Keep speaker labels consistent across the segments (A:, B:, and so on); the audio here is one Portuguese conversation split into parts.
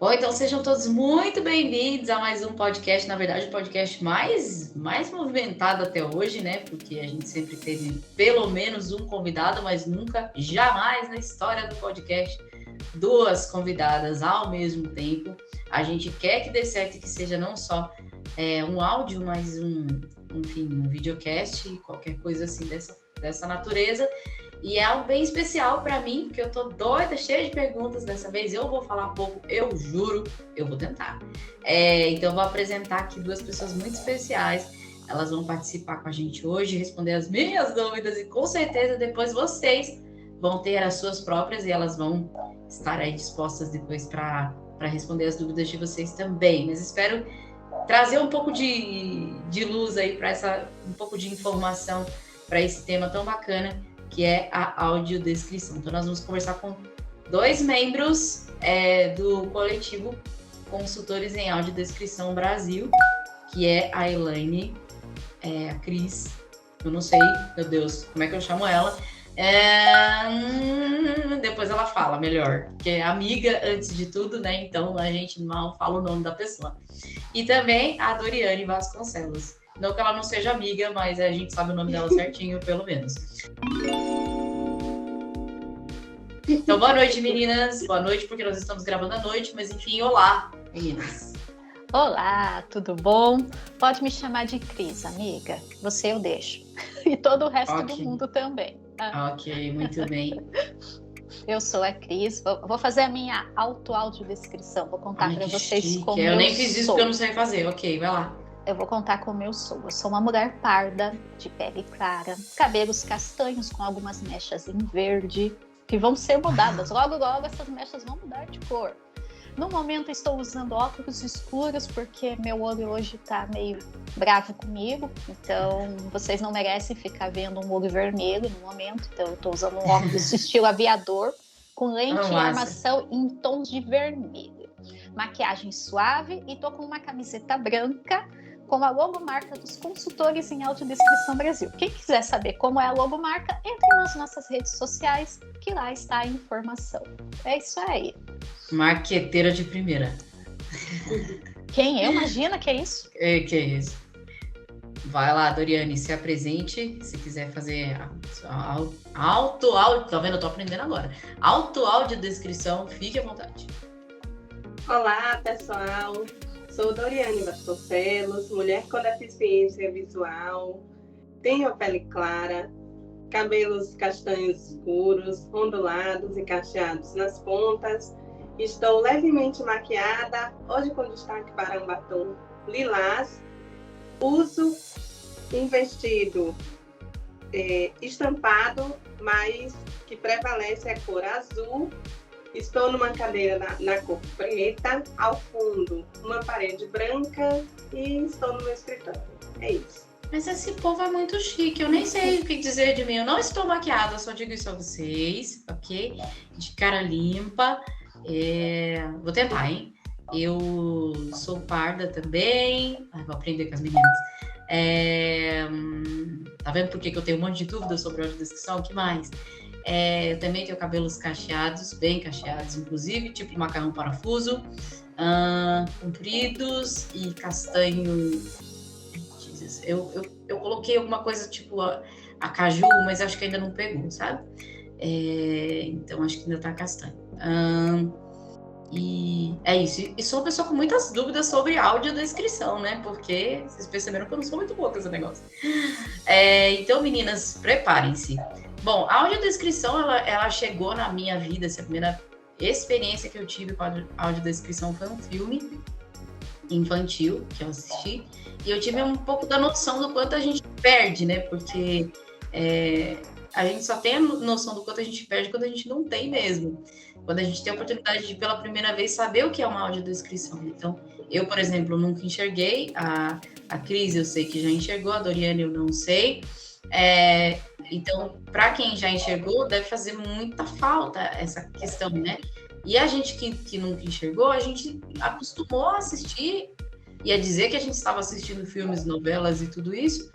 A: Bom, então sejam todos muito bem-vindos a mais um podcast, na verdade o podcast mais movimentado até hoje, né? Porque a gente sempre teve pelo menos um convidado, mas nunca, jamais na história do podcast, duas convidadas ao mesmo tempo. A gente quer que dê certo e que seja não só um áudio, mas um videocast, qualquer coisa assim dessa natureza. E é algo bem especial para mim, porque eu tô doida, cheia de perguntas. Dessa vez eu vou falar pouco, eu juro, eu vou tentar. Então eu vou apresentar aqui duas pessoas muito especiais. Elas vão participar com a gente hoje, responder as minhas dúvidas e com certeza depois vocês vão ter as suas próprias e elas vão estar aí dispostas depois para responder as dúvidas de vocês também. Mas espero trazer um pouco de luz aí para um pouco de informação para esse tema tão bacana, que é a audiodescrição. Então, nós vamos conversar com dois membros do coletivo Consultores em Audiodescrição Brasil, que é a Elaine, a Cris, eu não sei, meu Deus, como é que eu chamo ela? Depois ela fala melhor, porque é amiga antes de tudo, né? Então, a gente mal fala o nome da pessoa. E também a Doriane Vasconcelos. Não que ela não seja amiga, mas a gente sabe o nome dela certinho, pelo menos. Então, boa noite, meninas. Boa noite, porque nós estamos gravando à noite, mas enfim, olá, meninas.
B: Olá, tudo bom? Pode me chamar de Cris, amiga. Você eu deixo. E todo o resto do mundo também. Tá?
A: Ok, muito bem.
B: Eu sou a Cris. Vou fazer a minha audiodescrição. Vou contar para vocês
A: chique.
B: como
A: eu nem fiz isso porque eu não sei fazer. Ok, vai lá.
B: Eu vou contar como eu sou. Eu sou uma mulher parda, de pele clara, cabelos castanhos com algumas mechas em verde, que vão ser mudadas. Logo, logo, essas mechas vão mudar de cor. No momento, estou usando óculos escuros, porque meu olho hoje está meio bravo comigo. Então, vocês não merecem ficar vendo um olho vermelho no momento. Então, eu estou usando um óculos estilo aviador, com lente e armação em tons de vermelho. Maquiagem suave e tô com uma camiseta branca com a logomarca dos Consultores em Audiodescrição Brasil. Quem quiser saber como é a logomarca, entre nas nossas redes sociais, que lá está a informação. É isso aí.
A: Marqueteira de primeira.
B: Quem eu? Imagina que é isso?
A: Que é isso. Vai lá, Doriane, se apresente. Se quiser fazer tá vendo? Eu tô aprendendo agora. Audiodescrição, fique à vontade.
C: Olá, pessoal. Sou Doriane Vasconcelos, mulher com deficiência visual, tenho a pele clara, cabelos castanhos escuros, ondulados e cacheados nas pontas. Estou levemente maquiada, hoje com destaque para um batom lilás. Uso um vestido estampado, mas que prevalece a cor azul. Estou numa cadeira na cor preta, ao fundo uma parede branca e estou no meu escritório. É isso.
A: Mas esse povo é muito chique, eu nem sei o que dizer de mim. Eu não estou maquiada, só digo isso a vocês, ok? De cara limpa. Vou tentar, hein? Eu sou parda também. Vou aprender com as meninas. Tá vendo por que eu tenho um monte de dúvidas sobre a audiodescrição? O que mais? Eu também tenho cabelos cacheados, bem cacheados, inclusive, tipo macarrão parafuso, compridos e castanho. Jesus, eu coloquei alguma coisa tipo a caju, mas acho que ainda não pegou, sabe? Então acho que ainda tá castanho. E é isso. E sou uma pessoa com muitas dúvidas sobre audiodescrição, né? Porque vocês perceberam que eu não sou muito boa com esse negócio. Então, meninas, preparem-se. Bom, a audiodescrição, ela chegou na minha vida, essa primeira experiência que eu tive com a audiodescrição foi um filme infantil que eu assisti, e eu tive um pouco da noção do quanto a gente perde, né? Porque a gente só tem a noção do quanto a gente perde quando a gente não tem mesmo. Quando a gente tem a oportunidade de, pela primeira vez, saber o que é uma audiodescrição. Então, eu, por exemplo, nunca enxerguei, a Cris eu sei que já enxergou, a Doriane eu não sei. Então, para quem já enxergou, deve fazer muita falta essa questão, né? E a gente que nunca enxergou, a gente acostumou a assistir e a dizer que a gente estava assistindo filmes, novelas e tudo isso,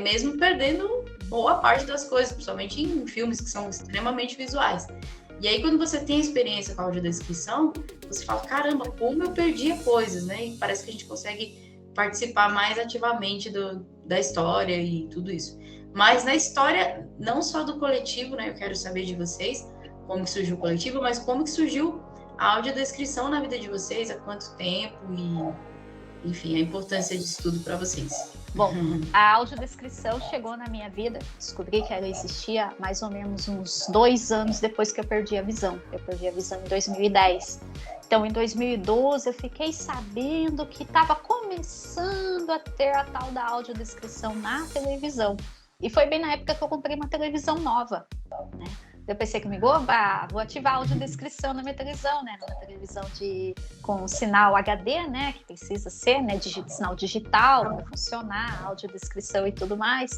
A: mesmo perdendo boa parte das coisas, principalmente em filmes que são extremamente visuais. E aí, quando você tem experiência com a audiodescrição, você fala, caramba, como eu perdia coisas, né? E parece que a gente consegue participar mais ativamente da história e tudo isso. Mas na história, não só do coletivo, né? Eu quero saber de vocês como que surgiu o coletivo, mas como que surgiu a audiodescrição na vida de vocês, há quanto tempo e, enfim, a importância disso tudo para vocês.
B: Bom, a audiodescrição chegou na minha vida, descobri que ela existia mais ou menos uns 2 anos depois que eu perdi a visão. Eu perdi a visão em 2010. Então, em 2012, eu fiquei sabendo que estava começando a ter a tal da audiodescrição na televisão. E foi bem na época que eu comprei uma televisão nova, né? Eu pensei comigo, vou ativar a audiodescrição na minha televisão, né? Na televisão com sinal HD, né? Que precisa ser, né? Sinal digital para funcionar, audiodescrição e tudo mais.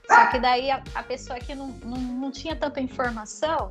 B: Só que daí a pessoa que não tinha tanta informação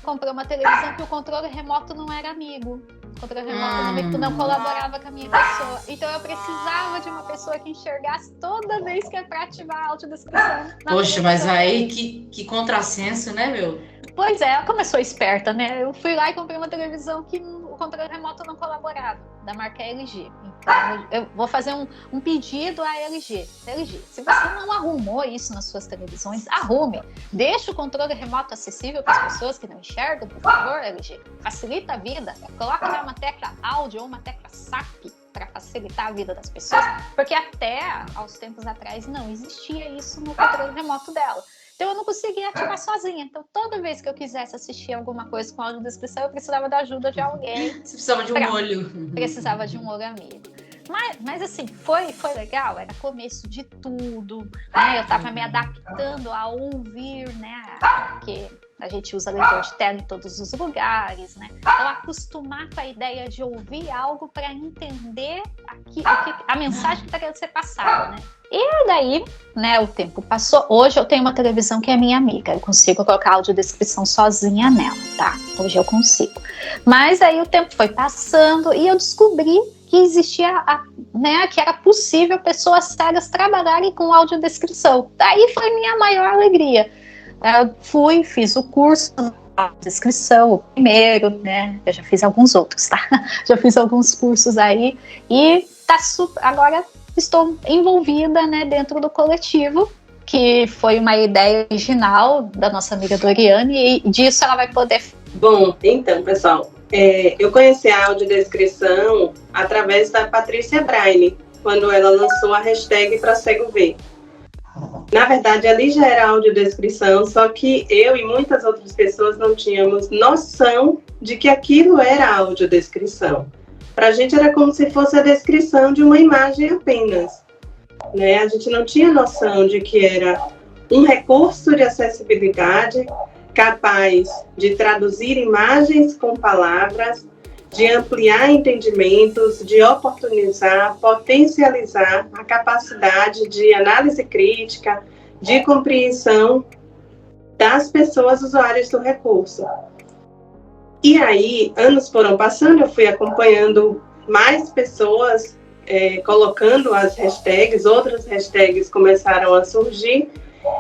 B: comprou uma televisão que o controle remoto não era amigo. O controle remoto não colaborava com a minha pessoa. Então eu precisava de uma pessoa que enxergasse toda vez que é para ativar a audiodescrição.
A: Poxa, mas aí que contrassenso, né, meu?
B: Pois é, ela começou esperta, né? Eu fui lá e comprei uma televisão que o controle remoto não colaborava, da marca LG. Então, eu vou fazer um pedido à LG. LG, se você não arrumou isso nas suas televisões, arrume. Deixa o controle remoto acessível para as pessoas que não enxergam, por favor, LG. Facilita a vida. Coloca lá uma tecla áudio ou uma tecla SAP para facilitar a vida das pessoas, porque até aos tempos atrás não existia isso no controle remoto dela. Então eu não conseguia ativar sozinha. Então toda vez que eu quisesse assistir alguma coisa com audiodescrição, eu precisava da ajuda de alguém.
A: Você precisava de um olho.
B: Precisava de um olho amigo. Mas assim, foi legal, era começo de tudo, né? Eu estava me adaptando a ouvir, né? Porque a gente usa leitor de tela em todos os lugares, né? Então, acostumar com a ideia de ouvir algo para entender a mensagem que está querendo ser passada, né? E daí, né, o tempo passou. Hoje eu tenho uma televisão que é minha amiga. Eu consigo colocar audiodescrição sozinha nela, tá? Hoje eu consigo. Mas aí o tempo foi passando e eu descobri que existia, né, que era possível pessoas cegas trabalharem com audiodescrição. Daí foi minha maior alegria. Eu fiz o curso de audiodescrição, o primeiro, né? Eu já fiz alguns outros, tá? Já fiz alguns cursos aí e agora estou envolvida, né, dentro do coletivo, que foi uma ideia original da nossa amiga Doriane, e disso ela vai poder...
C: Bom, então, pessoal, eu conheci a audiodescrição através da Patrícia Braille, quando ela lançou a hashtag para cego ver. Na verdade, ali já era audiodescrição, só que eu e muitas outras pessoas não tínhamos noção de que aquilo era audiodescrição. Para a gente era como se fosse a descrição de uma imagem apenas, né? A gente não tinha noção de que era um recurso de acessibilidade capaz de traduzir imagens com palavras, de ampliar entendimentos, de oportunizar, potencializar a capacidade de análise crítica, de compreensão das pessoas usuárias do recurso. E aí, anos foram passando, eu fui acompanhando mais pessoas, colocando as hashtags, outras hashtags começaram a surgir,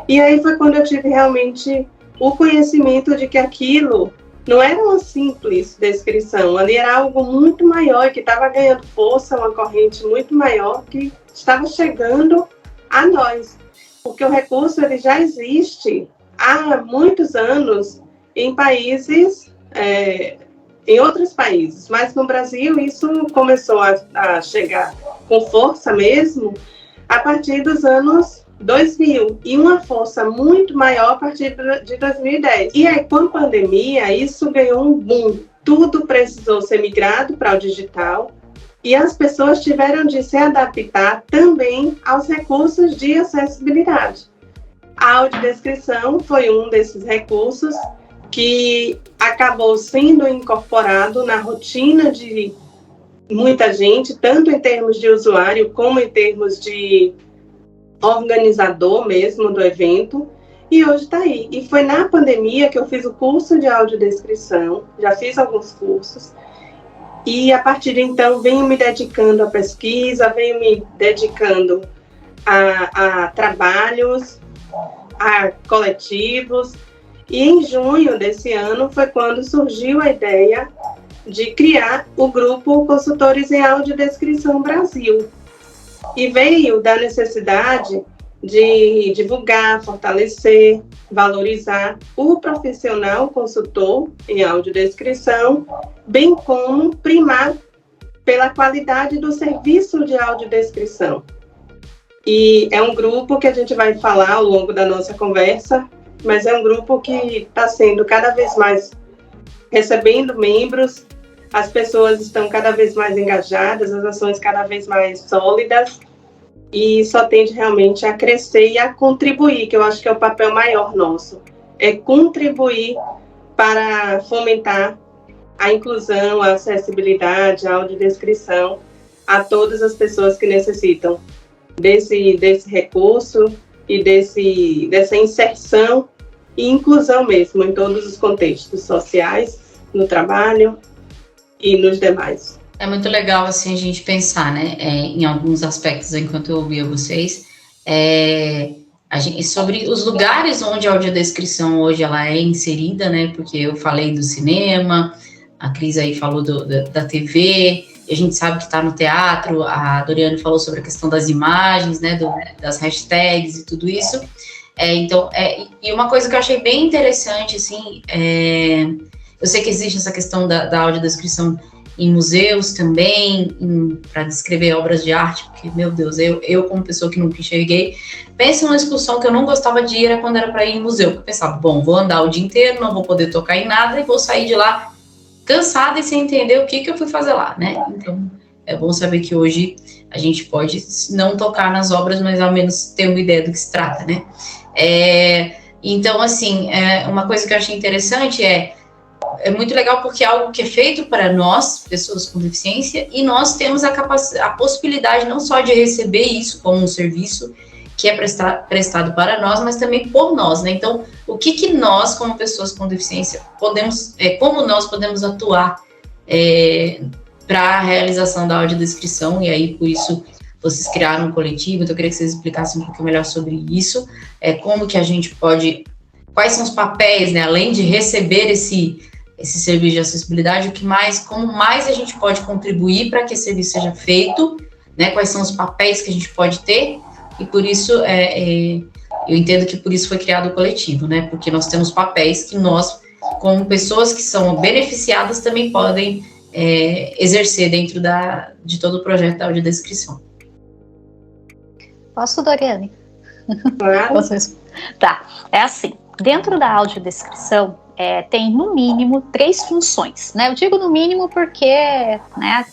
C: e aí foi quando eu tive realmente o conhecimento de que aquilo não era uma simples descrição, ali era algo muito maior, que estava ganhando força, uma corrente muito maior, que estava chegando a nós, porque o recurso ele já existe há muitos anos em países... em outros países, mas no Brasil isso começou a chegar com força mesmo a partir dos anos 2000 e uma força muito maior a partir de 2010. E aí, com a pandemia, isso ganhou um boom. Tudo precisou ser migrado para o digital e as pessoas tiveram de se adaptar também aos recursos de acessibilidade. A audiodescrição foi um desses recursos que acabou sendo incorporado na rotina de muita gente, tanto em termos de usuário como em termos de organizador mesmo do evento, e hoje está aí. E foi na pandemia que eu fiz o curso de audiodescrição, já fiz alguns cursos, e a partir de então venho me dedicando à pesquisa, venho me dedicando a trabalhos, a coletivos, E em junho desse ano foi quando surgiu a ideia de criar o grupo Consultores em Audiodescrição Brasil. E veio da necessidade de divulgar, fortalecer, valorizar o profissional consultor em audiodescrição, bem como primar pela qualidade do serviço de audiodescrição. E é um grupo que a gente vai falar ao longo da nossa conversa, mas é um grupo que está sendo cada vez mais recebendo membros, as pessoas estão cada vez mais engajadas, as ações cada vez mais sólidas, e só tende realmente a crescer e a contribuir, que eu acho que é o papel maior nosso, é contribuir para fomentar a inclusão, a acessibilidade, a audiodescrição a todas as pessoas que necessitam desse recurso e dessa inserção e inclusão mesmo em todos os contextos sociais, no trabalho e nos demais.
A: É muito legal, assim, a gente pensar, né, em alguns aspectos, enquanto eu ouvia vocês, sobre os lugares onde a audiodescrição hoje ela é inserida, né, porque eu falei do cinema, a Cris aí falou da TV, a gente sabe que está no teatro, a Doriane falou sobre a questão das imagens, né, das hashtags e tudo isso. Então, e uma coisa que eu achei bem interessante, assim, eu sei que existe essa questão da audiodescrição em museus também, para descrever obras de arte, porque, meu Deus, eu como pessoa que nunca enxerguei, penso numa excursão que eu não gostava de ir, era quando era para ir em museu, porque eu pensava, bom, vou andar o dia inteiro, não vou poder tocar em nada, e vou sair de lá cansada e sem entender o que eu fui fazer lá, né? Então, é bom saber que hoje a gente pode não tocar nas obras, mas ao menos ter uma ideia do que se trata, né? Então, assim, uma coisa que eu achei interessante é muito legal porque é algo que é feito para nós, pessoas com deficiência, e nós temos a possibilidade não só de receber isso como um serviço que é prestado para nós, mas também por nós, né? Então, o que nós, como pessoas com deficiência, podemos, como nós podemos atuar para a realização da audiodescrição, e aí, por isso, vocês criaram um coletivo, então eu queria que vocês explicassem um pouquinho melhor sobre isso, como que a gente pode, quais são os papéis, né, além de receber esse serviço de acessibilidade, como mais a gente pode contribuir para que esse serviço seja feito, né, quais são os papéis que a gente pode ter, e por isso, eu entendo que por isso foi criado o coletivo, né, porque nós temos papéis que nós, como pessoas que são beneficiadas, também podem exercer dentro de todo o projeto da audiodescrição.
B: Posso, Doriane?
C: Claro.
B: Tá, é assim, dentro da audiodescrição, tem no mínimo 3 funções, né? Eu digo no mínimo porque, né,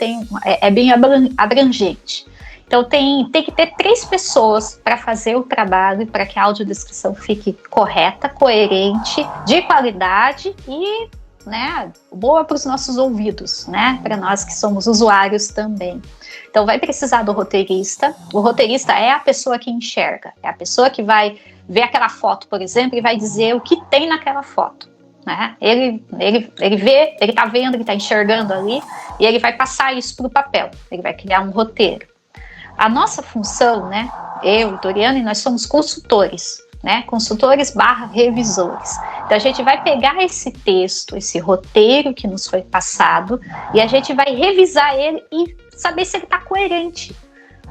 B: é bem abrangente. Então tem que ter 3 pessoas para fazer o trabalho, para que a audiodescrição fique correta, coerente, de qualidade e, né, boa para os nossos ouvidos, né? Para nós que somos usuários também. Então vai precisar do roteirista. O roteirista é a pessoa que enxerga, é a pessoa que vai ver aquela foto, por exemplo, e vai dizer o que tem naquela foto. Né? Ele vê, ele está vendo, ele está enxergando ali, e ele vai passar isso para o papel, ele vai criar um roteiro. A nossa função, né, eu e Doriane, nós somos consultores, né, consultores / revisores. Então a gente vai pegar esse texto, esse roteiro que nos foi passado, e a gente vai revisar ele e saber se ele está coerente.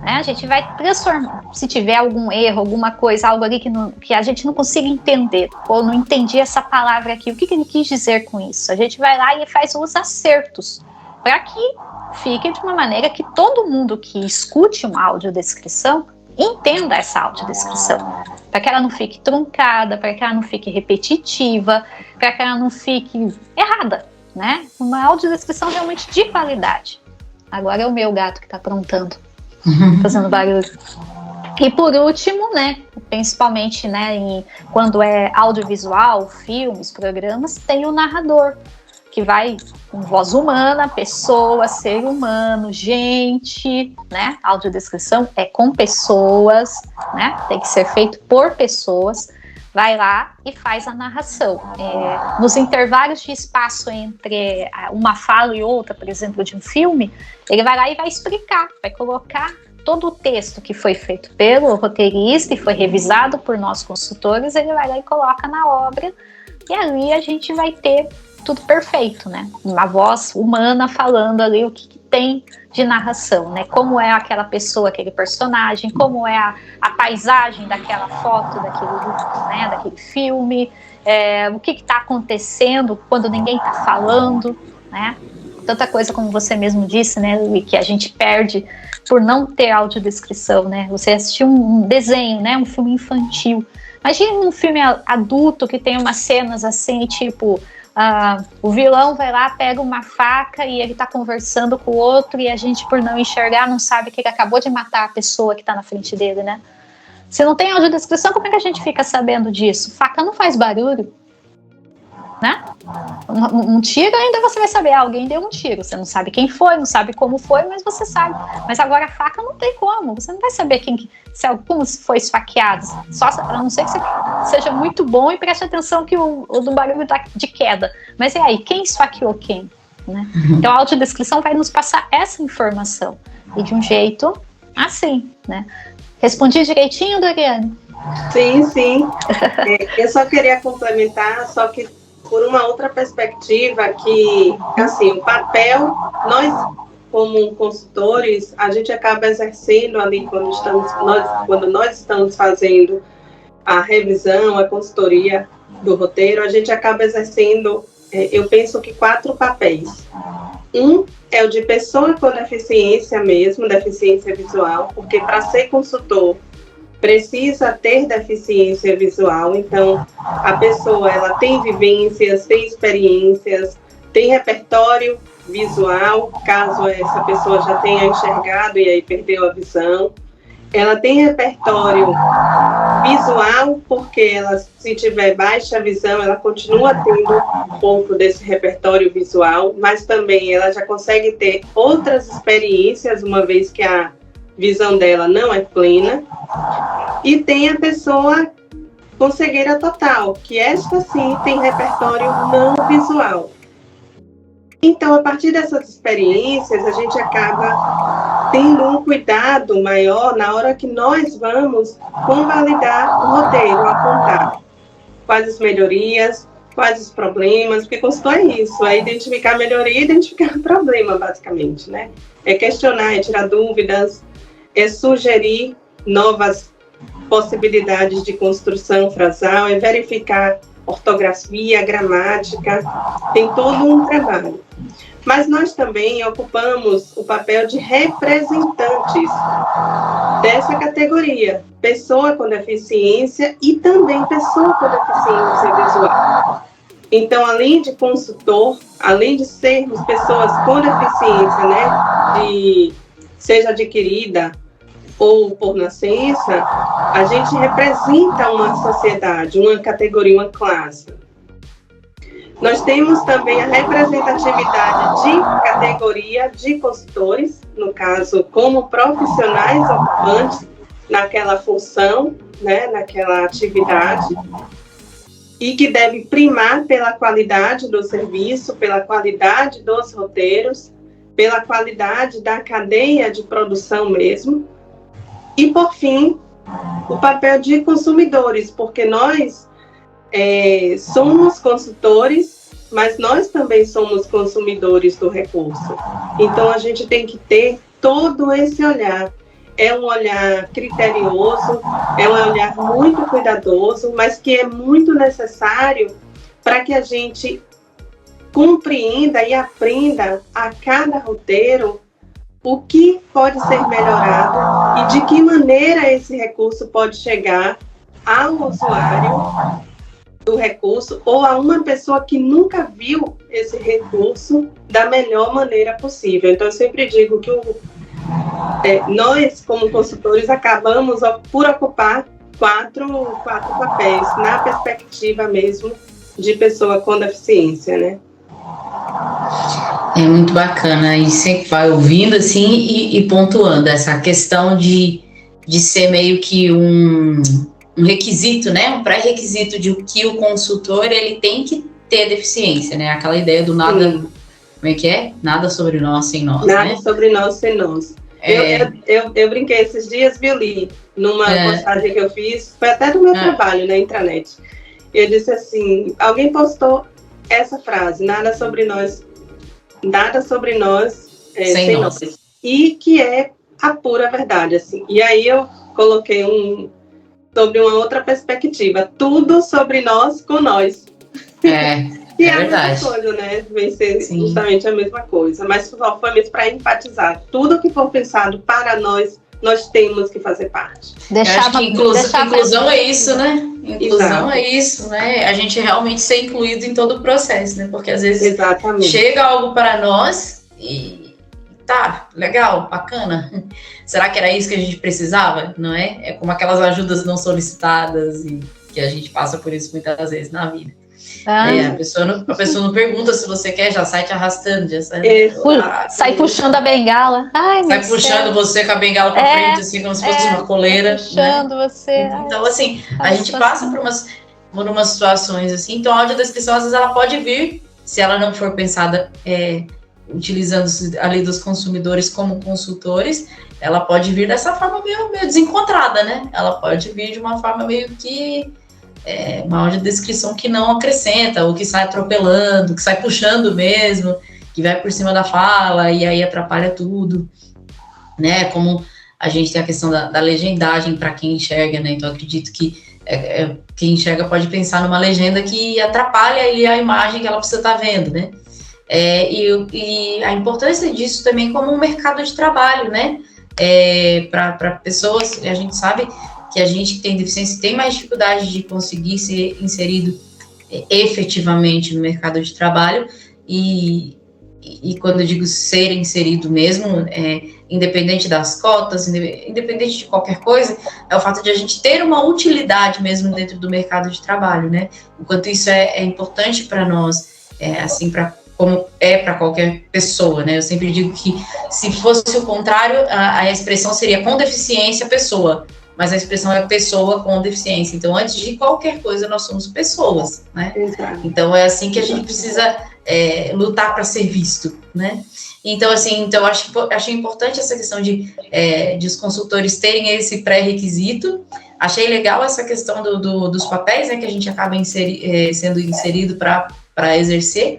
B: Né? A gente vai transformar, se tiver algum erro, alguma coisa, algo ali que a gente não consiga entender, ou não entendi essa palavra aqui, o que ele quis dizer com isso? A gente vai lá e faz os acertos, para que fique de uma maneira que todo mundo que escute uma audiodescrição entenda essa audiodescrição, para que ela não fique truncada, para que ela não fique repetitiva, para que ela não fique errada, né? Uma audiodescrição realmente de qualidade. Agora é o meu gato que está aprontando. Fazendo barulho. E por último, né, principalmente, né, quando é audiovisual, filmes, programas, tem o narrador, que vai com voz humana, pessoa, ser humano, gente, né, audiodescrição é com pessoas, né, tem que ser feito por pessoas, vai lá e faz a narração. Nos intervalos de espaço entre uma fala e outra, por exemplo, de um filme, ele vai lá e vai explicar, vai colocar todo o texto que foi feito pelo roteirista e foi revisado por nós consultores, ele vai lá e coloca na obra e ali a gente vai ter tudo perfeito, né? Uma voz humana falando ali o que tem de narração, né? Como é aquela pessoa, aquele personagem, como é a paisagem daquela foto, daquele filme, o que está acontecendo quando ninguém está falando, né? Tanta coisa, como você mesmo disse, né, que a gente perde por não ter audiodescrição, né? Você assistiu um desenho, né, um filme infantil. Imagina um filme adulto que tem umas cenas assim, tipo, o vilão vai lá, pega uma faca e ele tá conversando com o outro e a gente, por não enxergar, não sabe que ele acabou de matar a pessoa que tá na frente dele, né? Se não tem audiodescrição, como é que a gente fica sabendo disso? Faca não faz barulho, né? Um tiro ainda você vai saber, alguém deu um tiro, você não sabe quem foi, não sabe como foi, mas você sabe. Mas agora a faca não tem como, você não vai saber como foi esfaqueado, só a não ser que você seja muito bom e preste atenção que o do barulho de queda. Mas e aí, quem esfaqueou quem? Né? Então a audiodescrição vai nos passar essa informação, e de um jeito assim, né? Respondi direitinho, Doriane?
C: Sim. Eu só queria complementar, só que por uma outra perspectiva, que, assim, o papel, nós, como consultores, a gente acaba exercendo ali quando nós estamos fazendo a revisão, a consultoria do roteiro, a gente acaba exercendo, eu penso que 4 papéis. Um é o de pessoa com deficiência mesmo, deficiência visual, porque para ser consultor precisa ter deficiência visual, então a pessoa ela tem vivências, tem experiências, tem repertório visual, caso essa pessoa já tenha enxergado e aí perdeu a visão. Ela tem repertório visual, porque ela, se tiver baixa visão, ela continua tendo um pouco desse repertório visual, mas também ela já consegue ter outras experiências, uma vez que a visão dela não é plena. E tem a pessoa com cegueira total, que esta sim tem repertório não visual. Então, a partir dessas experiências, a gente acaba tendo um cuidado maior na hora que nós vamos convalidar o roteiro, apontar quais as melhorias, quais os problemas, porque consultor é isso, é identificar a melhoria e identificar o problema, basicamente, né? É questionar, é tirar dúvidas, é sugerir novas possibilidades de construção frasal, é verificar ortografia, gramática, tem todo um trabalho. Mas nós também ocupamos o papel de representantes dessa categoria, pessoa com deficiência e também pessoa com deficiência visual. Então, além de consultor, além de sermos pessoas com deficiência, né, seja adquirida ou por nascença, a gente representa uma sociedade, uma categoria, uma classe. Nós temos também a representatividade de categoria de consultores, no caso, como profissionais ocupantes naquela função, né, naquela atividade, e que deve primar pela qualidade do serviço, pela qualidade dos roteiros, pela qualidade da cadeia de produção mesmo. E, por fim, o papel de consumidores, porque nós somos consultores, mas nós também somos consumidores do recurso. Então, a gente tem que ter todo esse olhar. É um olhar criterioso, é um olhar muito cuidadoso, mas que é muito necessário para que a gente compreenda e aprenda a cada roteiro o que pode ser melhorado e de que maneira esse recurso pode chegar ao usuário do recurso ou a uma pessoa que nunca viu esse recurso da melhor maneira possível. Então, eu sempre digo que nós, como consultores, acabamos por ocupar quatro papéis, na perspectiva mesmo de pessoa com deficiência, né?
A: É muito bacana, e sempre vai ouvindo assim e pontuando essa questão de ser meio que um requisito, né? Um pré-requisito de que o consultor ele tem que ter deficiência, né? Aquela ideia do nada, como é que é? Nada sobre nós sem nós,
C: nada,
A: né?
C: sobre nós sem nós. Eu brinquei esses dias, Violi, numa postagem que eu fiz, foi até do meu trabalho na intranet. Eu disse assim, alguém postou essa frase, nada sobre nós sem nós. E que é a pura verdade, assim. E aí eu coloquei sobre uma outra perspectiva, tudo sobre nós com nós. E é verdade. A mesma coisa, né? Vem ser justamente a mesma coisa. Mas só foi mesmo para enfatizar. Tudo que for pensado para nós temos que fazer parte.
A: Inclusão é isso, né? Inclusão é isso, né? A gente realmente ser incluído em todo o processo, né? Porque às vezes chega algo para nós e tá, legal, bacana. Será que era isso que a gente precisava? Não é? É como aquelas ajudas não solicitadas e que a gente passa por isso muitas vezes na vida. A pessoa não pergunta se você quer, já sai te arrastando, já
B: sai puxando a bengala.
A: Sai puxando você com a bengala pra frente, assim, como se fosse uma coleira.
B: Puxando você.
A: Então, assim, a gente passa por umas situações assim. Então, a audiodescrição, às vezes, ela pode vir, se ela não for pensada utilizando a lei dos consumidores como consultores, ela pode vir dessa forma meio desencontrada, né? Ela pode vir de uma forma meio que uma audiodescrição que não acrescenta, ou que sai atropelando, que sai puxando mesmo, que vai por cima da fala e aí atrapalha tudo, né? Como a gente tem a questão da legendagem para quem enxerga, né? Então, acredito que quem enxerga pode pensar numa legenda que atrapalha a imagem que ela precisa estar vendo, né? E a importância disso também como um mercado de trabalho, né? Para pessoas, a gente sabe que a gente que tem deficiência tem mais dificuldade de conseguir ser inserido efetivamente no mercado de trabalho e quando eu digo ser inserido mesmo, independente das cotas, independente de qualquer coisa, é o fato de a gente ter uma utilidade mesmo dentro do mercado de trabalho, né? Enquanto isso é importante para nós, assim, como é para qualquer pessoa, né? Eu sempre digo que se fosse o contrário, a expressão seria com deficiência, pessoa. Mas a expressão é pessoa com deficiência. Então, antes de qualquer coisa, nós somos pessoas, né? Exato. Então, é assim que a gente precisa lutar para ser visto, né? Então, assim, achei importante essa questão de os consultores terem esse pré-requisito. Achei legal essa questão dos papéis, né? Que a gente acaba sendo inserido para exercer.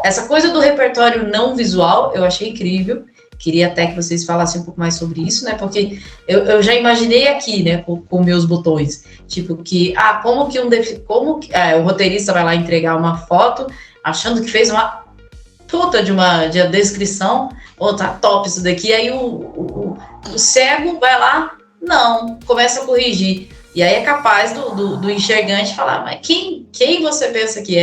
A: Essa coisa do repertório não visual, eu achei incrível. Queria até que vocês falassem um pouco mais sobre isso, né? Porque eu já imaginei aqui, né, com meus botões, tipo que, como que o roteirista vai lá entregar uma foto, achando que fez uma puta de descrição, tá top isso daqui, aí o cego vai lá, não, começa a corrigir. E aí é capaz do enxergante falar, mas quem você pensa que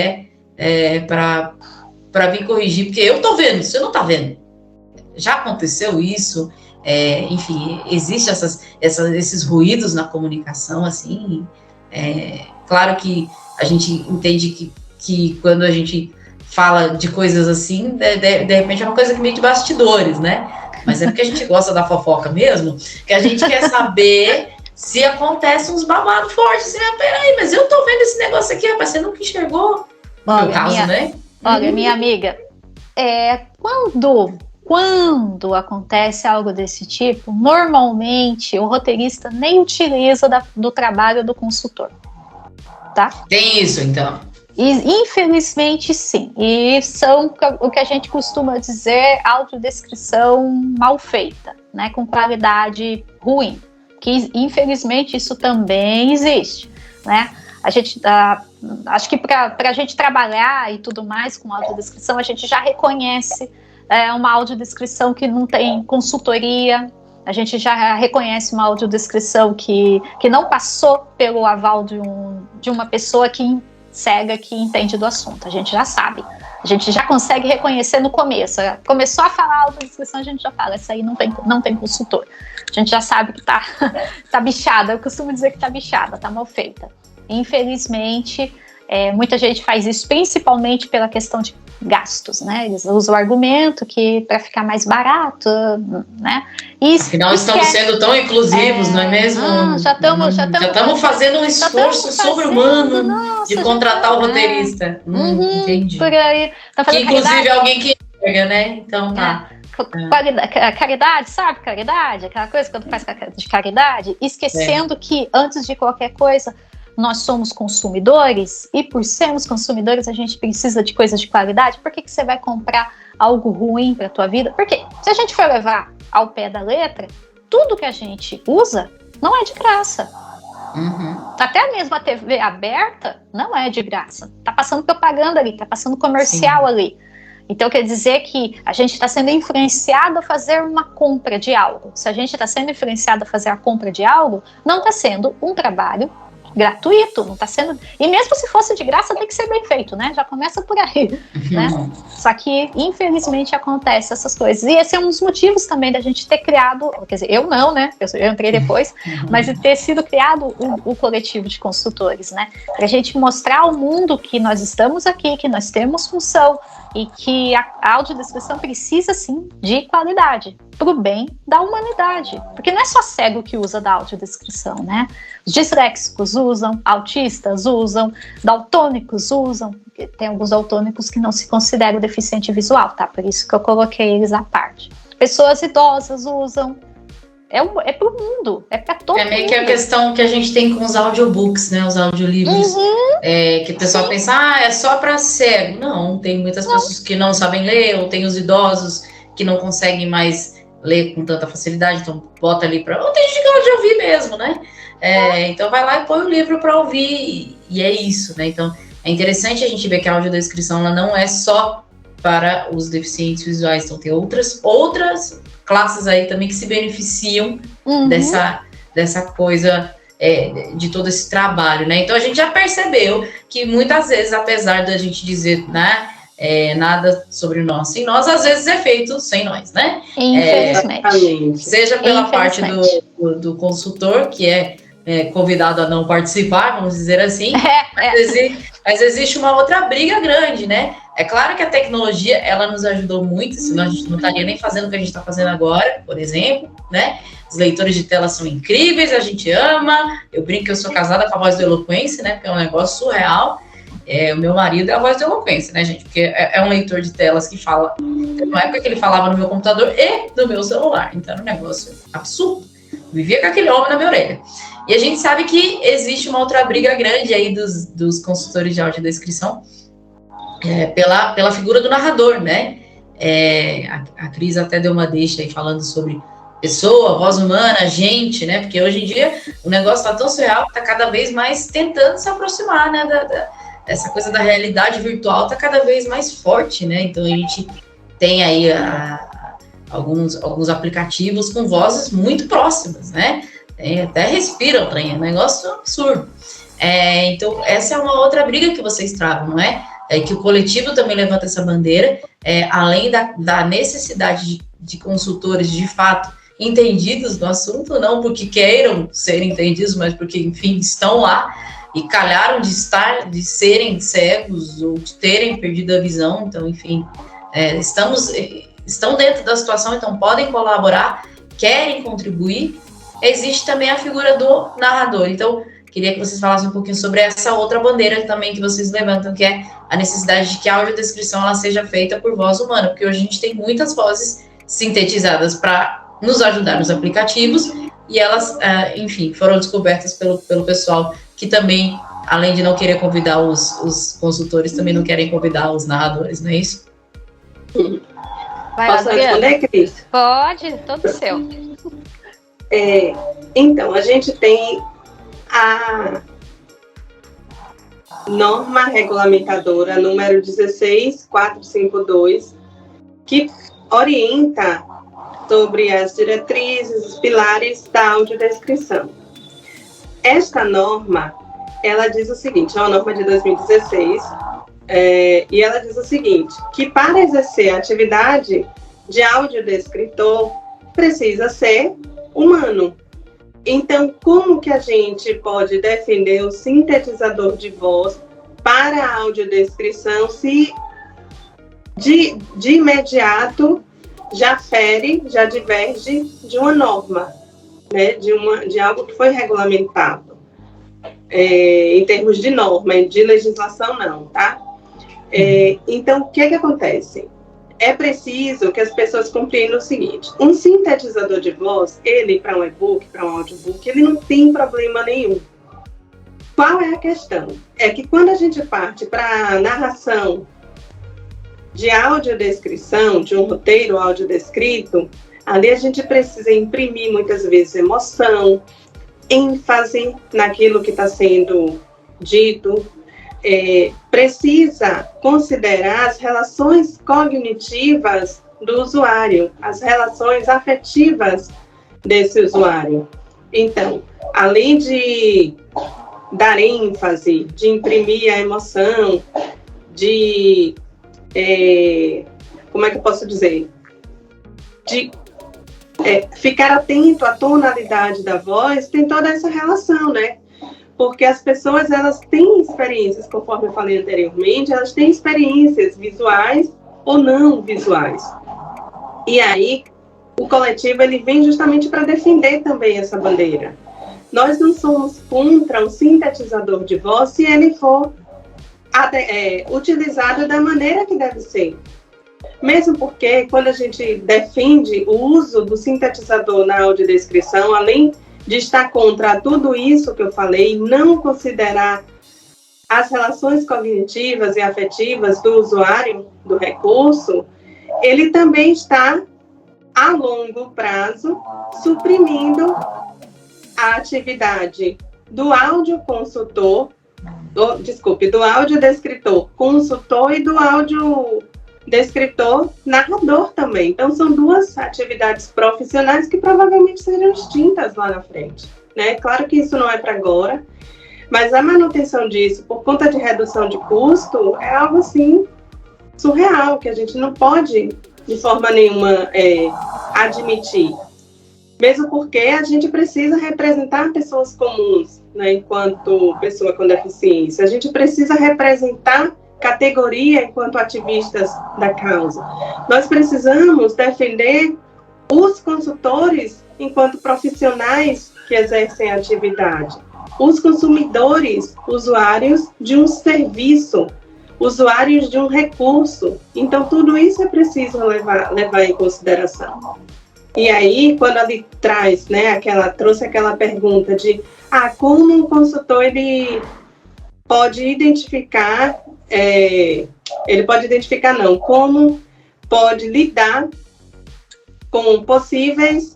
A: para vir corrigir? Porque eu tô vendo, você não tá vendo. Já aconteceu isso, enfim, existem esses ruídos na comunicação, assim, claro que a gente entende que quando a gente fala de coisas assim, de repente é uma coisa que meio de bastidores, né? Mas é porque a gente gosta da fofoca mesmo, que a gente quer saber se acontece uns babados fortes, assim, peraí, mas eu tô vendo esse negócio aqui, rapaz, você nunca enxergou?
B: Olha, no caso, né? Olha, minha amiga, quando acontece algo desse tipo, normalmente o roteirista nem utiliza do trabalho do consultor, tá?
A: Tem isso, então?
B: E, infelizmente, sim. E são o que a gente costuma dizer audiodescrição mal feita, né? Com qualidade ruim. Que, infelizmente, isso também existe, né? A gente, acho que para a gente trabalhar e tudo mais com audiodescrição, a gente já reconhece uma audiodescrição que não tem consultoria, a gente já reconhece uma audiodescrição que não passou pelo aval de uma pessoa cega que entende do assunto. A gente já sabe, a gente já consegue reconhecer no começo. Começou a falar audiodescrição, a gente já fala, essa aí não tem consultor. A gente já sabe que tá bichada, eu costumo dizer que tá bichada, tá mal feita. Infelizmente, muita gente faz isso principalmente pela questão de gastos, né? Eles usam o argumento que para ficar mais barato, né?
A: Afinal, estamos sendo tão inclusivos, não é mesmo?
B: Já estamos
A: fazendo um esforço sobre-humano de contratar o roteirista. Entendi.
B: Por aí. Tá fazendo
A: que inclusive é alguém que enxerga, né? Então tá.
B: Caridade, sabe? Caridade, aquela coisa quando faz de caridade, esquecendo que antes de qualquer coisa nós somos consumidores, e por sermos consumidores a gente precisa de coisas de qualidade. Por que você vai comprar algo ruim para a tua vida? Porque se a gente for levar ao pé da letra, tudo que a gente usa não é de graça. Até mesmo a TV aberta não é de graça. Tá passando propaganda ali, tá passando comercial ali. Então quer dizer que a gente está sendo influenciado a fazer uma compra de algo. Se a gente está sendo influenciado a fazer a compra de algo, não está sendo um trabalho gratuito, não está sendo. E mesmo se fosse de graça, tem que ser bem feito, né? Já começa por aí, né? Só que infelizmente acontece essas coisas. E esse é um dos motivos também da gente ter criado, quer dizer, eu não, né? Eu entrei depois, mas de ter sido criado o coletivo de consultores, né? Para a gente mostrar ao mundo que nós estamos aqui, que nós temos função e que a audiodescrição precisa sim de qualidade para o bem da humanidade, porque não é só cego que usa da audiodescrição, né? Os disléxicos usam, autistas usam, daltônicos usam, tem alguns daltônicos que não se consideram deficiente visual, tá? Por isso que eu coloquei eles à parte. Pessoas idosas usam. É pro mundo, é pra todo mundo.
A: É meio que a questão que a gente tem com os audiobooks, né? Os audiolivros. Que o pessoal pensa, é só pra cego. Não, tem muitas pessoas que não sabem ler, ou tem os idosos que não conseguem mais ler com tanta facilidade, então bota ali pra... Ou tem gente que gosta de ouvir mesmo, né? Então vai lá e põe o livro pra ouvir, e é isso, né? Então é interessante a gente ver que a audiodescrição ela não é só para os deficientes visuais, então tem outras classes aí também que se beneficiam dessa coisa, de todo esse trabalho, né? Então a gente já percebeu que muitas vezes, apesar da gente dizer, né, nada sobre nós sem nós, às vezes é feito sem nós, né?
B: Infelizmente.
A: Seja pela parte do consultor, que é convidado a não participar, vamos dizer assim, mas existe uma outra briga grande, né? É claro que a tecnologia, ela nos ajudou muito, senão a gente não estaria nem fazendo o que a gente está fazendo agora, por exemplo, né? Os leitores de tela são incríveis, a gente ama, eu brinco que eu sou casada com a voz do Eloquência, né? Porque é um negócio surreal. O meu marido é a voz do Eloquência, né, gente? Porque é um leitor de telas que fala... Na época que ele falava no meu computador e no meu celular, então era um negócio absurdo. Eu vivia com aquele homem na minha orelha. E a gente sabe que existe uma outra briga grande aí dos consultores de audiodescrição, pela figura do narrador, né? A Cris até deu uma deixa aí falando sobre pessoa, voz humana, gente, né? Porque hoje em dia o negócio tá tão surreal que tá cada vez mais tentando se aproximar, né? Essa coisa da realidade virtual tá cada vez mais forte, né? Então a gente tem aí alguns aplicativos com vozes muito próximas, né? Até respira o trem, é um negócio absurdo. Então essa é uma outra briga que vocês travam, não é? Que o coletivo também levanta essa bandeira, além da necessidade de consultores de fato entendidos no assunto, não porque queiram ser entendidos, mas porque, enfim, estão lá e calharam de serem cegos ou de terem perdido a visão, então, enfim, estão dentro da situação, então podem colaborar, querem contribuir. Existe também a figura do narrador, então queria que vocês falassem um pouquinho sobre essa outra bandeira também que vocês levantam, que é a necessidade de que a audiodescrição ela seja feita por voz humana, porque hoje a gente tem muitas vozes sintetizadas para nos ajudar nos aplicativos, e elas, enfim, foram descobertas pelo pessoal que também, além de não querer convidar os consultores, também não querem convidar os narradores, não é isso?
B: Posso responder, Cris? Pode, todo seu.
C: Então, a gente tem a norma regulamentadora número 16452, que orienta sobre as diretrizes, os pilares da audiodescrição. Esta norma, ela diz o seguinte, é uma norma de 2016, e ela diz o seguinte, que para exercer a atividade de audiodescritor, precisa ser humano. Então, como que a gente pode defender o sintetizador de voz para a audiodescrição se de imediato já diverge de uma norma, né, de algo que foi regulamentado, em termos de norma, de legislação não, tá? Então, o que acontece? É preciso que as pessoas compreendam o seguinte, um sintetizador de voz, ele para um e-book, para um audiobook, ele não tem problema nenhum. Qual é a questão? É que quando a gente parte para a narração de audiodescrição, de um roteiro audiodescrito, ali a gente precisa imprimir muitas vezes emoção, ênfase naquilo que está sendo dito, precisa considerar as relações cognitivas do usuário, as relações afetivas desse usuário. Então, além de dar ênfase, de imprimir a emoção, de, como é que eu posso dizer? De ficar atento à tonalidade da voz, tem toda essa relação, né? Porque as pessoas, elas têm experiências, conforme eu falei anteriormente, elas têm experiências visuais ou não visuais. E aí, o coletivo, ele vem justamente para defender também essa bandeira. Nós não somos contra um sintetizador de voz se ele for utilizado da maneira que deve ser. Mesmo porque, quando a gente defende o uso do sintetizador na audiodescrição, além de estar contra tudo isso que eu falei, não considerar as relações cognitivas e afetivas do usuário do recurso, ele também está, a longo prazo, suprimindo a atividade do audiodescritor consultor e do audiodescritor narrador também. Então, são duas atividades profissionais que provavelmente serão extintas lá na frente, né? Claro que isso não é para agora, mas a manutenção disso, por conta de redução de custo, é algo assim surreal, que a gente não pode, de forma nenhuma, admitir. Mesmo porque a gente precisa representar pessoas comuns, né, enquanto pessoa com deficiência. A gente precisa representar categoria enquanto ativistas da causa. Nós precisamos defender os consultores enquanto profissionais que exercem a atividade. Os consumidores, usuários de um serviço, usuários de um recurso. Então, tudo isso é preciso levar em consideração. E aí, quando ele traz, né, trouxe aquela pergunta de como um consultor ele pode identificar, como pode lidar com possíveis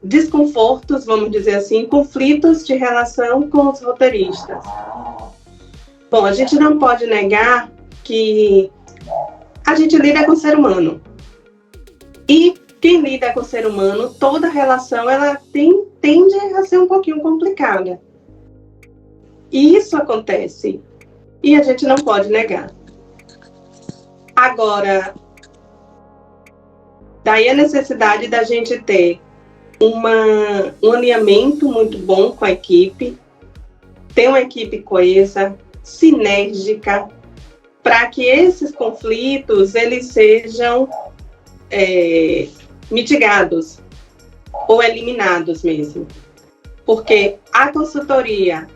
C: desconfortos, vamos dizer assim, conflitos de relação com os roteiristas. Bom, a gente não pode negar que a gente lida com o ser humano. E quem lida com o ser humano, toda relação, ela tende a ser um pouquinho complicada. E isso acontece. E a gente não pode negar. Agora, daí a necessidade da gente ter um alinhamento muito bom com a equipe, ter uma equipe coesa, sinérgica, para que esses conflitos, eles sejam mitigados ou eliminados mesmo. Porque a consultoria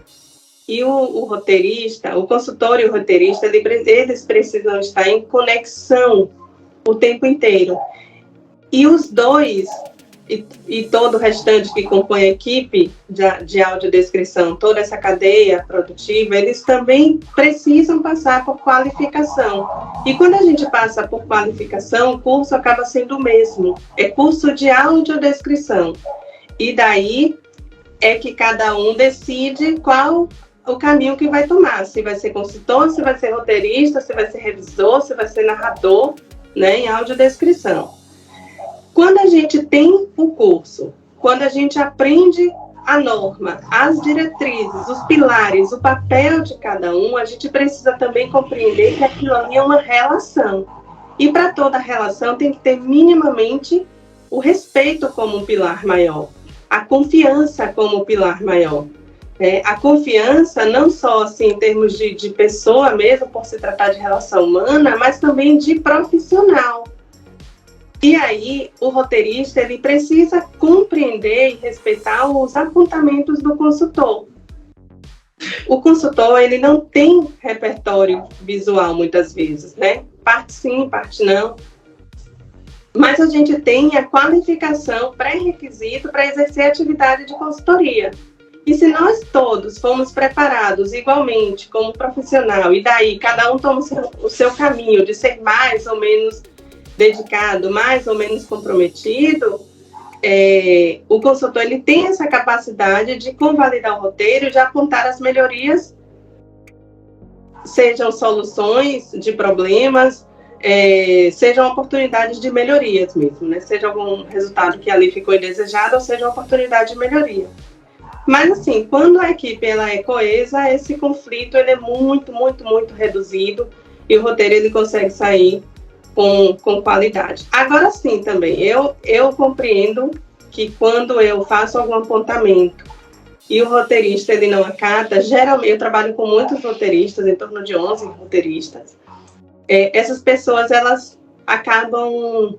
C: e o roteirista, o consultor e o roteirista, eles precisam estar em conexão o tempo inteiro. E os dois, e todo o restante que compõe a equipe de audiodescrição, toda essa cadeia produtiva, eles também precisam passar por qualificação. E quando a gente passa por qualificação, o curso acaba sendo o mesmo. É curso de audiodescrição. E daí é que cada um decide qual o caminho que vai tomar. Se vai ser consultor, se vai ser roteirista, se vai ser revisor, se vai ser narrador, né, em audiodescrição. Quando a gente tem o curso, quando a gente aprende a norma, as diretrizes, os pilares, o papel de cada um, a gente precisa também compreender que aquilo ali é uma relação. E para toda relação tem que ter minimamente o respeito como um pilar maior, a confiança como um pilar maior. A confiança não só assim, em termos de pessoa mesmo, por se tratar de relação humana, mas também de profissional. E aí, o roteirista, ele precisa compreender e respeitar os apontamentos do consultor. O consultor, ele não tem repertório visual, muitas vezes, né? Parte sim, parte não. Mas a gente tem a qualificação, pré-requisito para exercer a atividade de consultoria. E se nós todos fomos preparados igualmente como profissional, e daí cada um toma o seu caminho de ser mais ou menos dedicado, mais ou menos comprometido, o consultor ele tem essa capacidade de convalidar o roteiro, de apontar as melhorias, sejam soluções de problemas, sejam oportunidades de melhorias mesmo, né? Seja algum resultado que ali ficou indesejado, ou seja uma oportunidade de melhoria. Mas, assim, quando a equipe ela é coesa, esse conflito ele é muito, muito, muito reduzido e o roteiro ele consegue sair com qualidade. Agora sim, também, eu compreendo que quando eu faço algum apontamento e o roteirista ele não acata, geralmente eu trabalho com muitos roteiristas, em torno de 11 roteiristas, essas pessoas elas acabam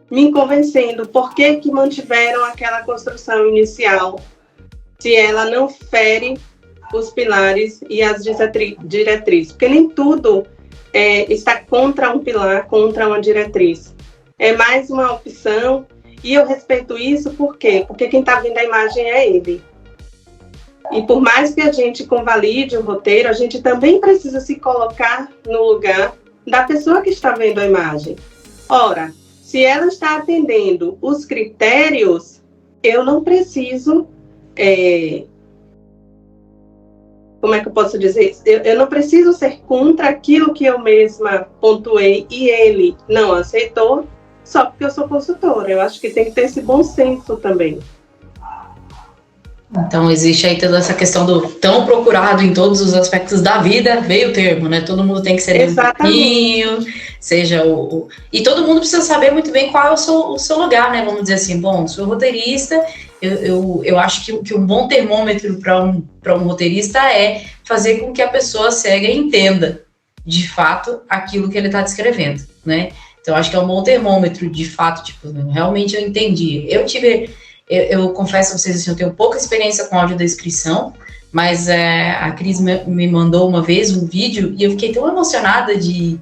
C: me convencendo por que mantiveram aquela construção inicial, se ela não fere os pilares e as diretrizes. Porque nem tudo está contra um pilar, contra uma diretriz. É mais uma opção, e eu respeito isso por quê? Porque quem está vendo a imagem é ele. E por mais que a gente convalide o roteiro, a gente também precisa se colocar no lugar da pessoa que está vendo a imagem. Ora, se ela está atendendo os critérios, eu não preciso... como é que eu posso dizer isso? Eu não preciso ser contra aquilo que eu mesma pontuei e ele não aceitou só porque eu sou consultora. Eu acho que tem que ter esse bom senso também.
A: Então, existe aí toda essa questão do tão procurado em todos os aspectos da vida, veio o termo, né? Todo mundo tem que ser um pouquinho, seja E todo mundo precisa saber muito bem qual é o seu lugar, né? Vamos dizer assim, bom, sou roteirista, eu acho que um bom termômetro para um roteirista é fazer com que a pessoa cega entenda, de fato, aquilo que ele está descrevendo, né? Então, acho que é um bom termômetro, de fato, tipo, realmente eu entendi. Eu confesso a vocês assim, eu tenho pouca experiência com audiodescrição, mas a Cris me mandou uma vez um vídeo e eu fiquei tão emocionada de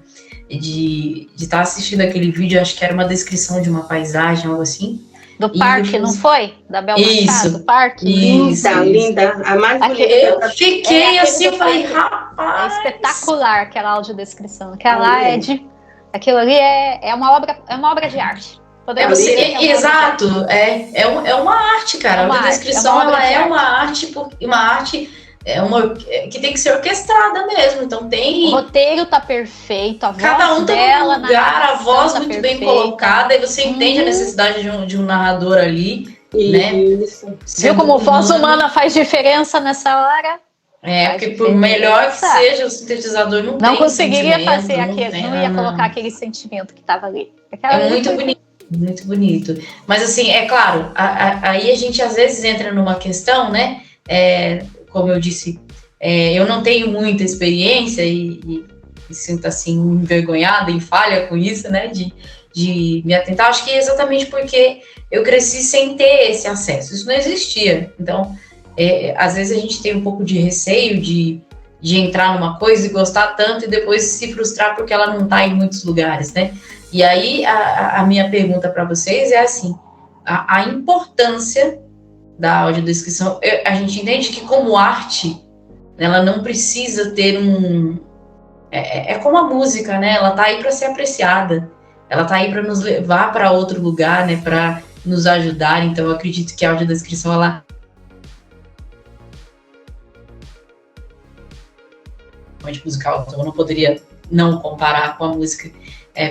A: estar assistindo aquele vídeo. Acho que era uma descrição de uma paisagem, algo assim.
B: Do parque, não foi? Da Bel Machado, do parque?
C: Linda. A mais bonita.
A: Eu fiquei assim, eu falei, rapaz...
B: É espetacular aquela audiodescrição. Aquilo ali é uma obra de arte.
A: Exato, é uma arte, cara. A descrição é uma arte que tem que ser orquestrada mesmo. Então tem.
B: O roteiro tá perfeito, a
A: cada
B: voz
A: um tá
B: dela,
A: no lugar, a voz
B: tá
A: muito
B: perfeita.
A: bem colocada, e você entende a necessidade de um narrador ali, né?
B: Viu como voz humana faz diferença nessa hora?
A: Porque por melhor que seja o sintetizador, não
B: conseguiria fazer aquilo, não ia colocar aquele sentimento que estava ali.
A: É muito bonito. Muito bonito. Mas, assim, é claro, aí a gente às vezes entra numa questão, né? Como eu disse, eu não tenho muita experiência e me sinto, assim, envergonhada e falha com isso, né? De me atentar. Acho que é exatamente porque eu cresci sem ter esse acesso. Isso não existia. Então, às vezes a gente tem um pouco de receio de entrar numa coisa e gostar tanto e depois se frustrar porque ela não está em muitos lugares, né? E aí, a minha pergunta para vocês é assim, a importância da audiodescrição, a gente entende que como arte, ela não precisa ter é como a música, né? Ela tá aí para ser apreciada, ela tá aí para nos levar para outro lugar, né? Para nos ajudar. Então, eu acredito que a audiodescrição, ela... musical, então eu não poderia não comparar com a música.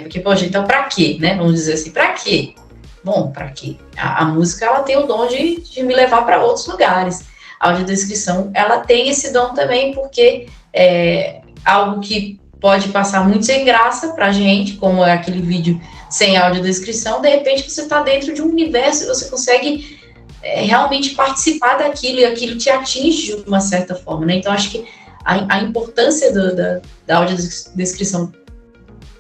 A: Porque, poxa, então pra quê, né? Vamos dizer assim, pra quê? Bom, pra quê? A música, ela tem o dom de me levar para outros lugares. A audiodescrição, ela tem esse dom também, porque é algo que pode passar muito sem graça pra gente, como é aquele vídeo sem audiodescrição, de repente você tá dentro de um universo e você consegue realmente participar daquilo, e aquilo te atinge de uma certa forma, né? Então, acho que a importância da audiodescrição,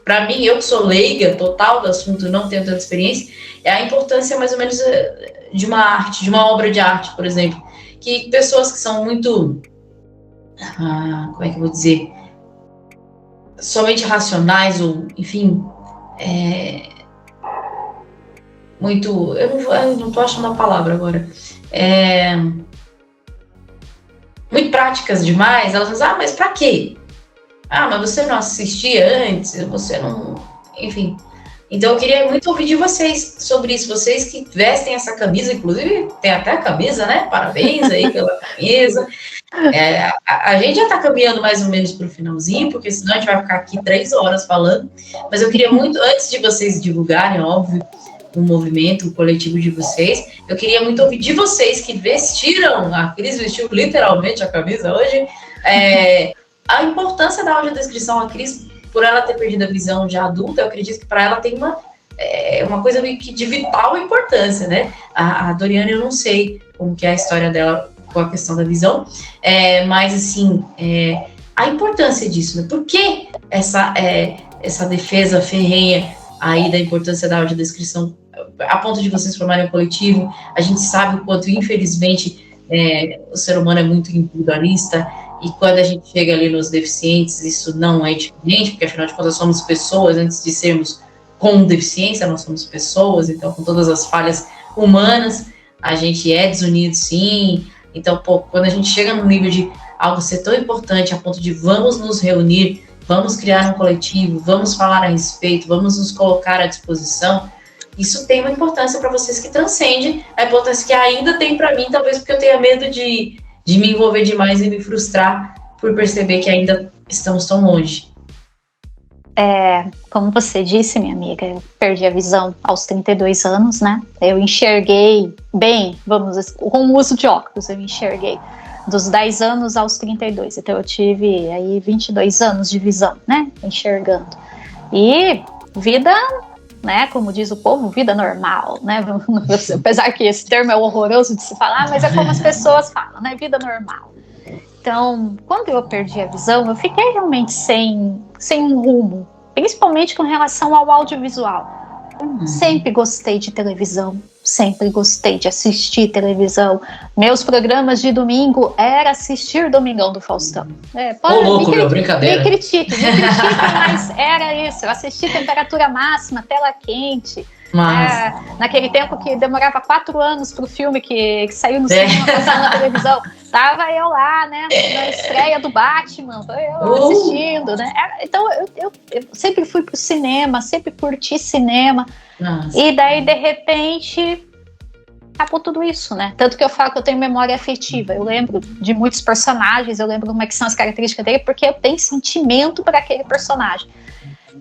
A: para mim, eu que sou leiga total do assunto, não tenho tanta experiência, é a importância mais ou menos de uma arte, de uma obra de arte, por exemplo, que pessoas que são muito, como é que eu vou dizer, somente racionais, ou, enfim, muito, eu não tô achando a palavra agora, muito práticas demais, elas dizem, mas pra quê? Mas você não assistia antes, você não... Enfim. Então eu queria muito ouvir de vocês sobre isso, vocês que vestem essa camisa, inclusive tem até a camisa, né? Parabéns aí pela camisa. A gente já está caminhando mais ou menos para o finalzinho, porque senão a gente vai ficar aqui 3 horas falando, mas eu queria muito, antes de vocês divulgarem, óbvio, o movimento, o coletivo de vocês, eu queria muito ouvir de vocês que vestiram, a Cris vestiu literalmente a camisa hoje, a importância da audiodescrição. A Cris, por ela ter perdido a visão já adulta, eu acredito que para ela tem uma coisa meio que de vital importância, né? A Doriane, eu não sei como que é a história dela com a questão da visão, mas assim, a importância disso, né? Por que essa defesa ferrenha aí da importância da audiodescrição, a ponto de vocês formarem um coletivo? A gente sabe o quanto, infelizmente, o ser humano é muito individualista, e quando a gente chega ali nos deficientes, isso não é diferente, porque afinal de contas somos pessoas, antes de sermos com deficiência, nós somos pessoas, então com todas as falhas humanas, a gente é desunido sim. Então, quando a gente chega no nível de algo ser tão importante, a ponto de vamos nos reunir, vamos criar um coletivo, vamos falar a respeito, vamos nos colocar à disposição, isso tem uma importância para vocês que transcende a importância que ainda tem para mim, talvez porque eu tenha medo de me envolver demais e me frustrar por perceber que ainda estamos tão longe.
B: Como você disse, minha amiga, eu perdi a visão aos 32 anos, né? Eu enxerguei bem, com o uso de óculos, eu enxerguei dos 10 anos aos 32. Então eu tive aí 22 anos de visão, né? Enxergando. E vida, né? Como diz o povo, vida normal, né? Apesar que esse termo é horroroso de se falar, mas é como as pessoas falam, né? Vida normal. Então, quando eu perdi a visão, eu fiquei realmente sem um rumo, principalmente com relação ao audiovisual. Eu sempre gostei de televisão, sempre gostei de assistir televisão. Meus programas de domingo era assistir Domingão do Faustão.
A: Brincadeira.
B: Me critique, mas era isso. Eu assisti Temperatura Máxima, Tela Quente. Naquele tempo que demorava 4 anos pro filme que saiu no cinema, passando na televisão, tava eu lá, né, na estreia do Batman, eu assistindo, né? Então eu sempre fui pro cinema, sempre curti cinema. Nossa. E daí de repente acabou tudo isso, né? Tanto que eu falo que eu tenho memória afetiva, eu lembro de muitos personagens, eu lembro como é que são as características dele, porque eu tenho sentimento por aquele personagem.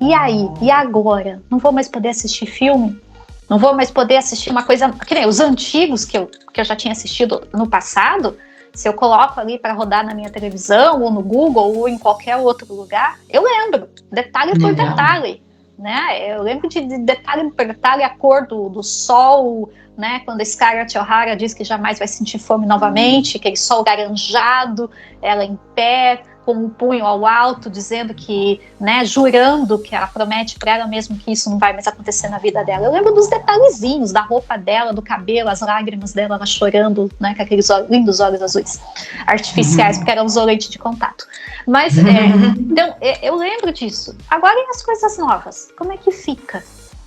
B: E aí? E agora? Não vou mais poder assistir filme? Não vou mais poder assistir uma coisa... Que nem os antigos que eu já tinha assistido no passado, se eu coloco ali para rodar na minha televisão, ou no Google, ou em qualquer outro lugar, eu lembro, detalhe por detalhe, né? Eu lembro de detalhe por detalhe a cor do sol, né? Quando a Scarlett O'Hara diz que jamais vai sentir fome novamente, aquele sol laranjado, ela em pé, com um punho ao alto, dizendo que, né, jurando que ela promete para ela mesma que isso não vai mais acontecer na vida dela. Eu lembro dos detalhezinhos, da roupa dela, do cabelo, as lágrimas dela, ela chorando, né, com aqueles lindos olhos azuis artificiais, porque era isolante de contato. Mas, então, eu lembro disso. Agora, e as coisas novas? Como é que fica?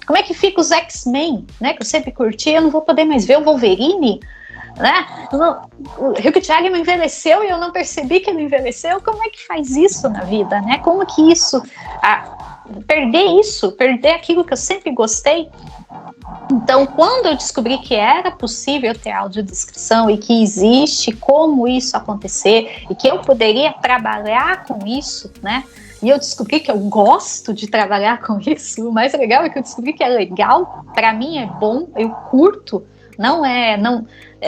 B: Como é que fica os X-Men, né, que eu sempre curti? Eu não vou poder mais ver o Wolverine, né? O Hugh Jackman envelheceu e eu não percebi que ele envelheceu. Como é que faz isso na vida, né? Como que isso, perder aquilo que eu sempre gostei. Então, quando eu descobri que era possível ter audiodescrição e que existe como isso acontecer e que eu poderia trabalhar com isso, né? E eu descobri que eu gosto de trabalhar com isso. O mais legal é que eu descobri que é legal, para mim é bom, eu curto. Não é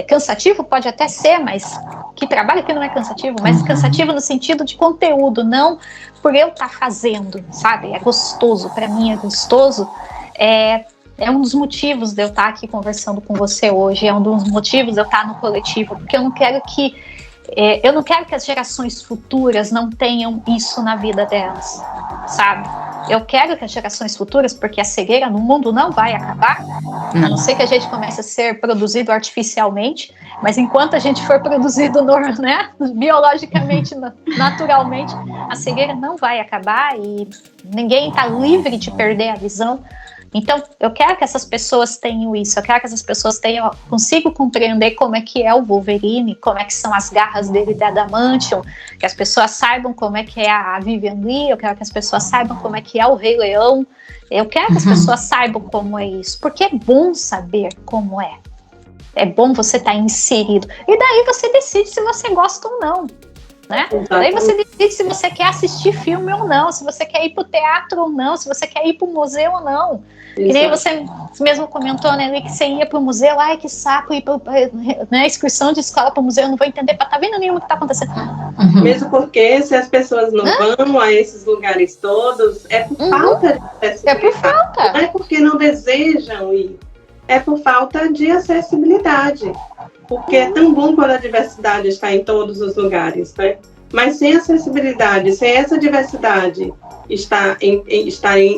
B: cansativo, pode até ser, mas que trabalho que não é cansativo, mas cansativo no sentido de conteúdo, não por eu estar fazendo, sabe? É gostoso, para mim é gostoso. É um dos motivos de eu estar aqui conversando com você hoje, é um dos motivos de eu estar no coletivo, porque eu não quero que as gerações futuras não tenham isso na vida delas, sabe? Eu quero que as gerações futuras, porque a cegueira no mundo não vai acabar, a não ser que a gente comece a ser produzido artificialmente, mas enquanto a gente for produzido, né, biologicamente, naturalmente, a cegueira não vai acabar e ninguém está livre de perder a visão. Então, eu quero que essas pessoas tenham isso, eu quero que essas pessoas consigam compreender como é que é o Wolverine, como é que são as garras dele de Adamantium, que as pessoas saibam como é que é a Vivian Leigh, eu quero que as pessoas saibam como é que é o Rei Leão, eu quero que as pessoas saibam como é isso, porque é bom saber como é. É bom você estar inserido. E daí você decide se você gosta ou não. Né? Daí você decide se você quer assistir filme ou não, se você quer ir pro teatro ou não, se você quer ir pro museu ou não. Que nem você mesmo comentou, né, que você ia pro museu, ai que saco, ir pra, né, excursão de escola pro museu, eu não vou entender, tá vendo nenhum o que tá acontecendo.
C: Mesmo porque se as pessoas não vão a esses lugares todos, é por falta de acessibilidade.
B: É por falta.
C: Não é porque não desejam ir, é por falta de acessibilidade. Porque é tão bom quando a diversidade está em todos os lugares, né? Mas sem acessibilidade, sem essa diversidade estar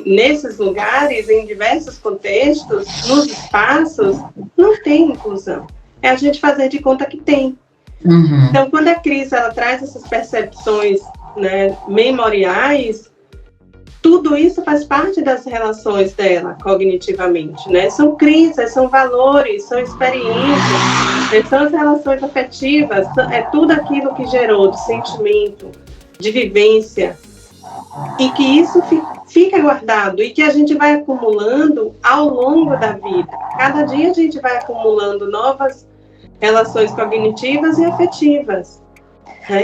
C: nesses lugares, em diversos contextos, nos espaços, não tem inclusão. É a gente fazer de conta que tem. Então, quando a Cris ela traz essas percepções, né, memoriais, tudo isso faz parte das relações dela cognitivamente, né? São crenças, são valores, são experiências, são as relações afetivas, é tudo aquilo que gerou de sentimento, de vivência, e que isso fica guardado e que a gente vai acumulando ao longo da vida. Cada dia a gente vai acumulando novas relações cognitivas e afetivas.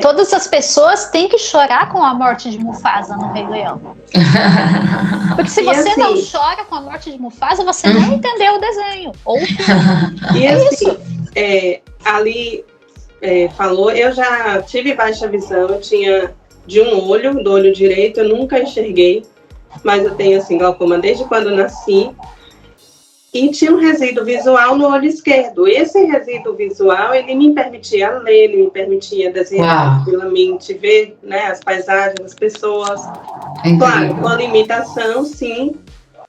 B: Todas as pessoas têm que chorar com a morte de Mufasa no Rei Leão. Porque se você assim, não chora com a morte de Mufasa, você não entendeu o desenho. Ou
C: e assim, ali falou, eu já tive baixa visão, eu tinha de um olho, do olho direito, eu nunca enxerguei, mas eu tenho assim, glaucoma desde quando eu nasci. E tinha um resíduo visual no olho esquerdo. Esse resíduo visual, ele me permitia ler, ele me permitia desenhar tranquilamente, ver, né, as paisagens, as pessoas. Claro, com a limitação, sim,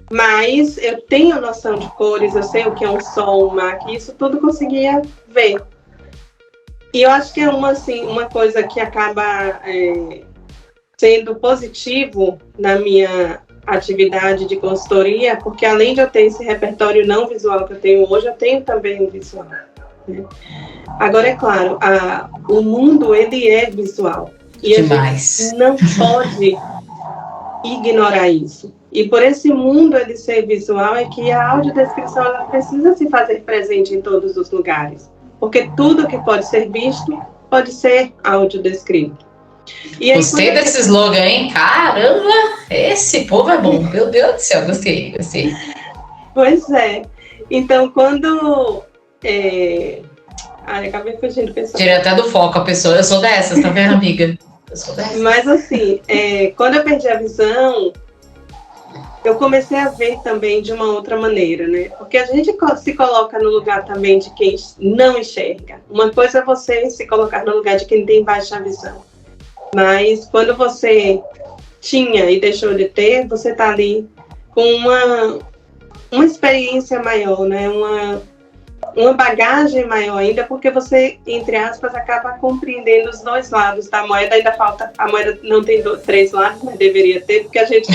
C: mas eu tenho noção de cores, eu sei o que é um sol, um mar, que isso tudo conseguia ver. E eu acho que é uma coisa que acaba sendo positivo na minha atividade de consultoria, porque além de eu ter esse repertório não visual que eu tenho hoje, eu tenho também o visual. Né? Agora, é claro, o mundo, ele é visual. E demais. A gente não pode ignorar isso. E por esse mundo ele ser visual, é que a audiodescrição ela precisa se fazer presente em todos os lugares. Porque tudo que pode ser visto, pode ser audiodescrito.
A: Aí, gostei desse slogan, hein? Caramba, esse povo é bom. Meu Deus do céu, gostei.
C: Pois é. Então, quando... acabei fugindo pensando.
A: Tirei até do foco a pessoa. Eu sou dessas, tá vendo, amiga? Eu sou dessas.
C: Mas assim, quando eu perdi a visão, eu comecei a ver também de uma outra maneira, né? Porque a gente se coloca no lugar também de quem não enxerga. Uma coisa é você se colocar no lugar de quem tem baixa visão. Mas quando você tinha e deixou de ter, você está ali com uma experiência maior, né? Uma bagagem maior ainda, porque você, entre aspas, acaba compreendendo os dois lados da moeda. Ainda falta, a moeda não tem três lados, mas deveria ter, porque a gente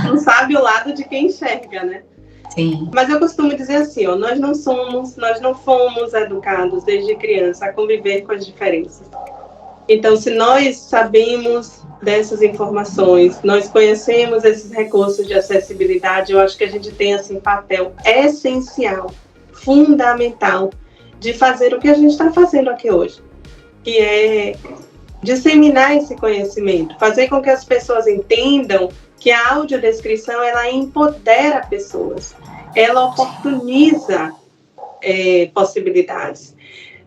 C: não sabe o lado de quem enxerga, né?
A: Sim.
C: Mas eu costumo dizer assim, nós não fomos educados desde criança a conviver com as diferenças. Então, se nós sabemos dessas informações, nós conhecemos esses recursos de acessibilidade, eu acho que a gente tem assim, papel essencial, fundamental, de fazer o que a gente está fazendo aqui hoje, que é disseminar esse conhecimento, fazer com que as pessoas entendam que a audiodescrição ela empodera pessoas, ela oportuniza possibilidades.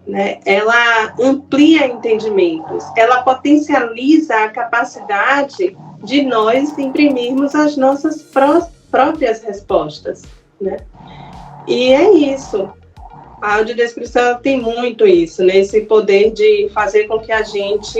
C: Né? Ela amplia entendimentos, ela potencializa a capacidade de nós imprimirmos as nossas próprias respostas. Né? E é isso. A audiodescrição tem muito isso, né? Esse poder de fazer com que a gente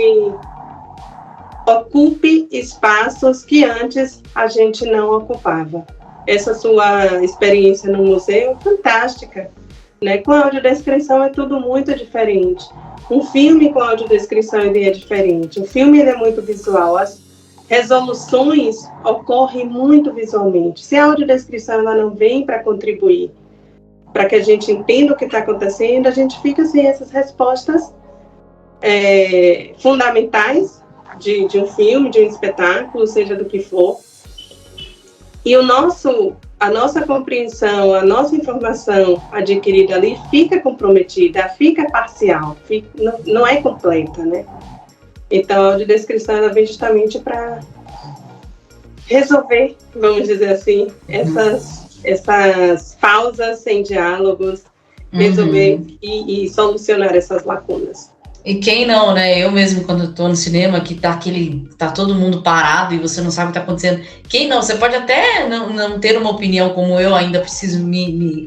C: ocupe espaços que antes a gente não ocupava. Essa sua experiência no museu é fantástica. Né? Com a audiodescrição é tudo muito diferente. Um filme com audiodescrição ele é diferente. O filme ele é muito visual. resoluções ocorrem muito visualmente. Se a audiodescrição ela não vem para contribuir, para que a gente entenda o que está acontecendo, a gente fica sem essas respostas fundamentais de um filme, de um espetáculo, seja do que for. E a nossa compreensão, a nossa informação adquirida ali fica comprometida, fica parcial, não é completa, né? Então, a audiodescrição ela vem justamente para resolver, vamos dizer assim, essas pausas sem diálogos, resolver e solucionar essas lacunas.
A: E quem não, né? Eu mesmo, quando eu tô no cinema, que tá todo mundo parado e você não sabe o que tá acontecendo. Quem não? Você pode até não ter uma opinião como eu, ainda preciso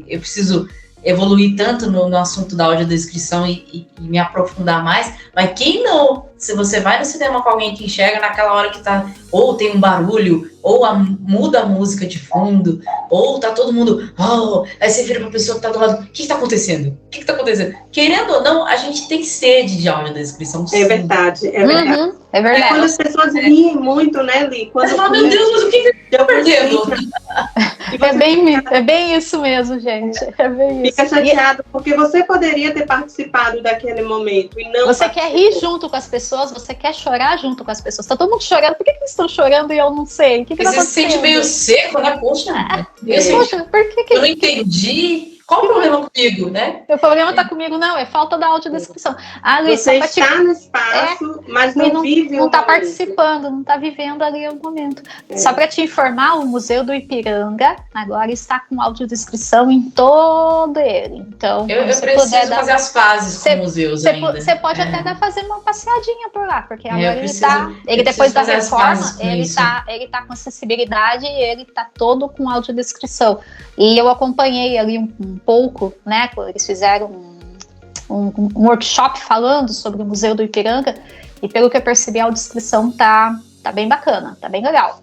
A: eu preciso evoluir tanto no assunto da audiodescrição e me aprofundar mais, mas quem não? Se você vai no cinema com alguém que enxerga naquela hora que tá, ou tem um barulho, ou muda a música de fundo, ou tá todo mundo, aí você vira pra pessoa que tá do lado, o que tá acontecendo? O que tá acontecendo? Querendo ou não, a gente tem sede de audiodescrição.
C: É verdade, é verdade.
B: É verdade.
C: Quando as pessoas riem muito, né, Li? Quando
A: você fala, meu Deus, mas o que eu tô perdendo?
B: É bem isso mesmo, gente. É bem isso.
C: Fica chateado, porque você poderia ter participado daquele momento e não.
B: Você quer rir junto com as pessoas, você quer chorar junto com as pessoas. Tá todo mundo chorando, por que eles estão chorando e eu não sei? O que tá acontecendo?
A: Você se sente meio seco, né? Poxa,
B: poxa, por que
A: eu não entendi. Qual o problema comigo, né?
B: O problema tá comigo, não, é falta da audiodescrição.
C: Você está no espaço, mas não vive
B: não tá participando, não tá vivendo ali o momento. Só para te informar, o Museu do Ipiranga agora está com audiodescrição em todo ele. Então,
A: eu preciso fazer as fases com museus ainda.
B: Você pode até fazer uma passeadinha por lá, porque agora ele depois da reforma, ele tá com acessibilidade e ele tá todo com audiodescrição. E eu acompanhei ali um pouco, né? Eles fizeram um workshop falando sobre o Museu do Ipiranga e pelo que eu percebi a audiodescrição tá bem bacana, tá bem legal.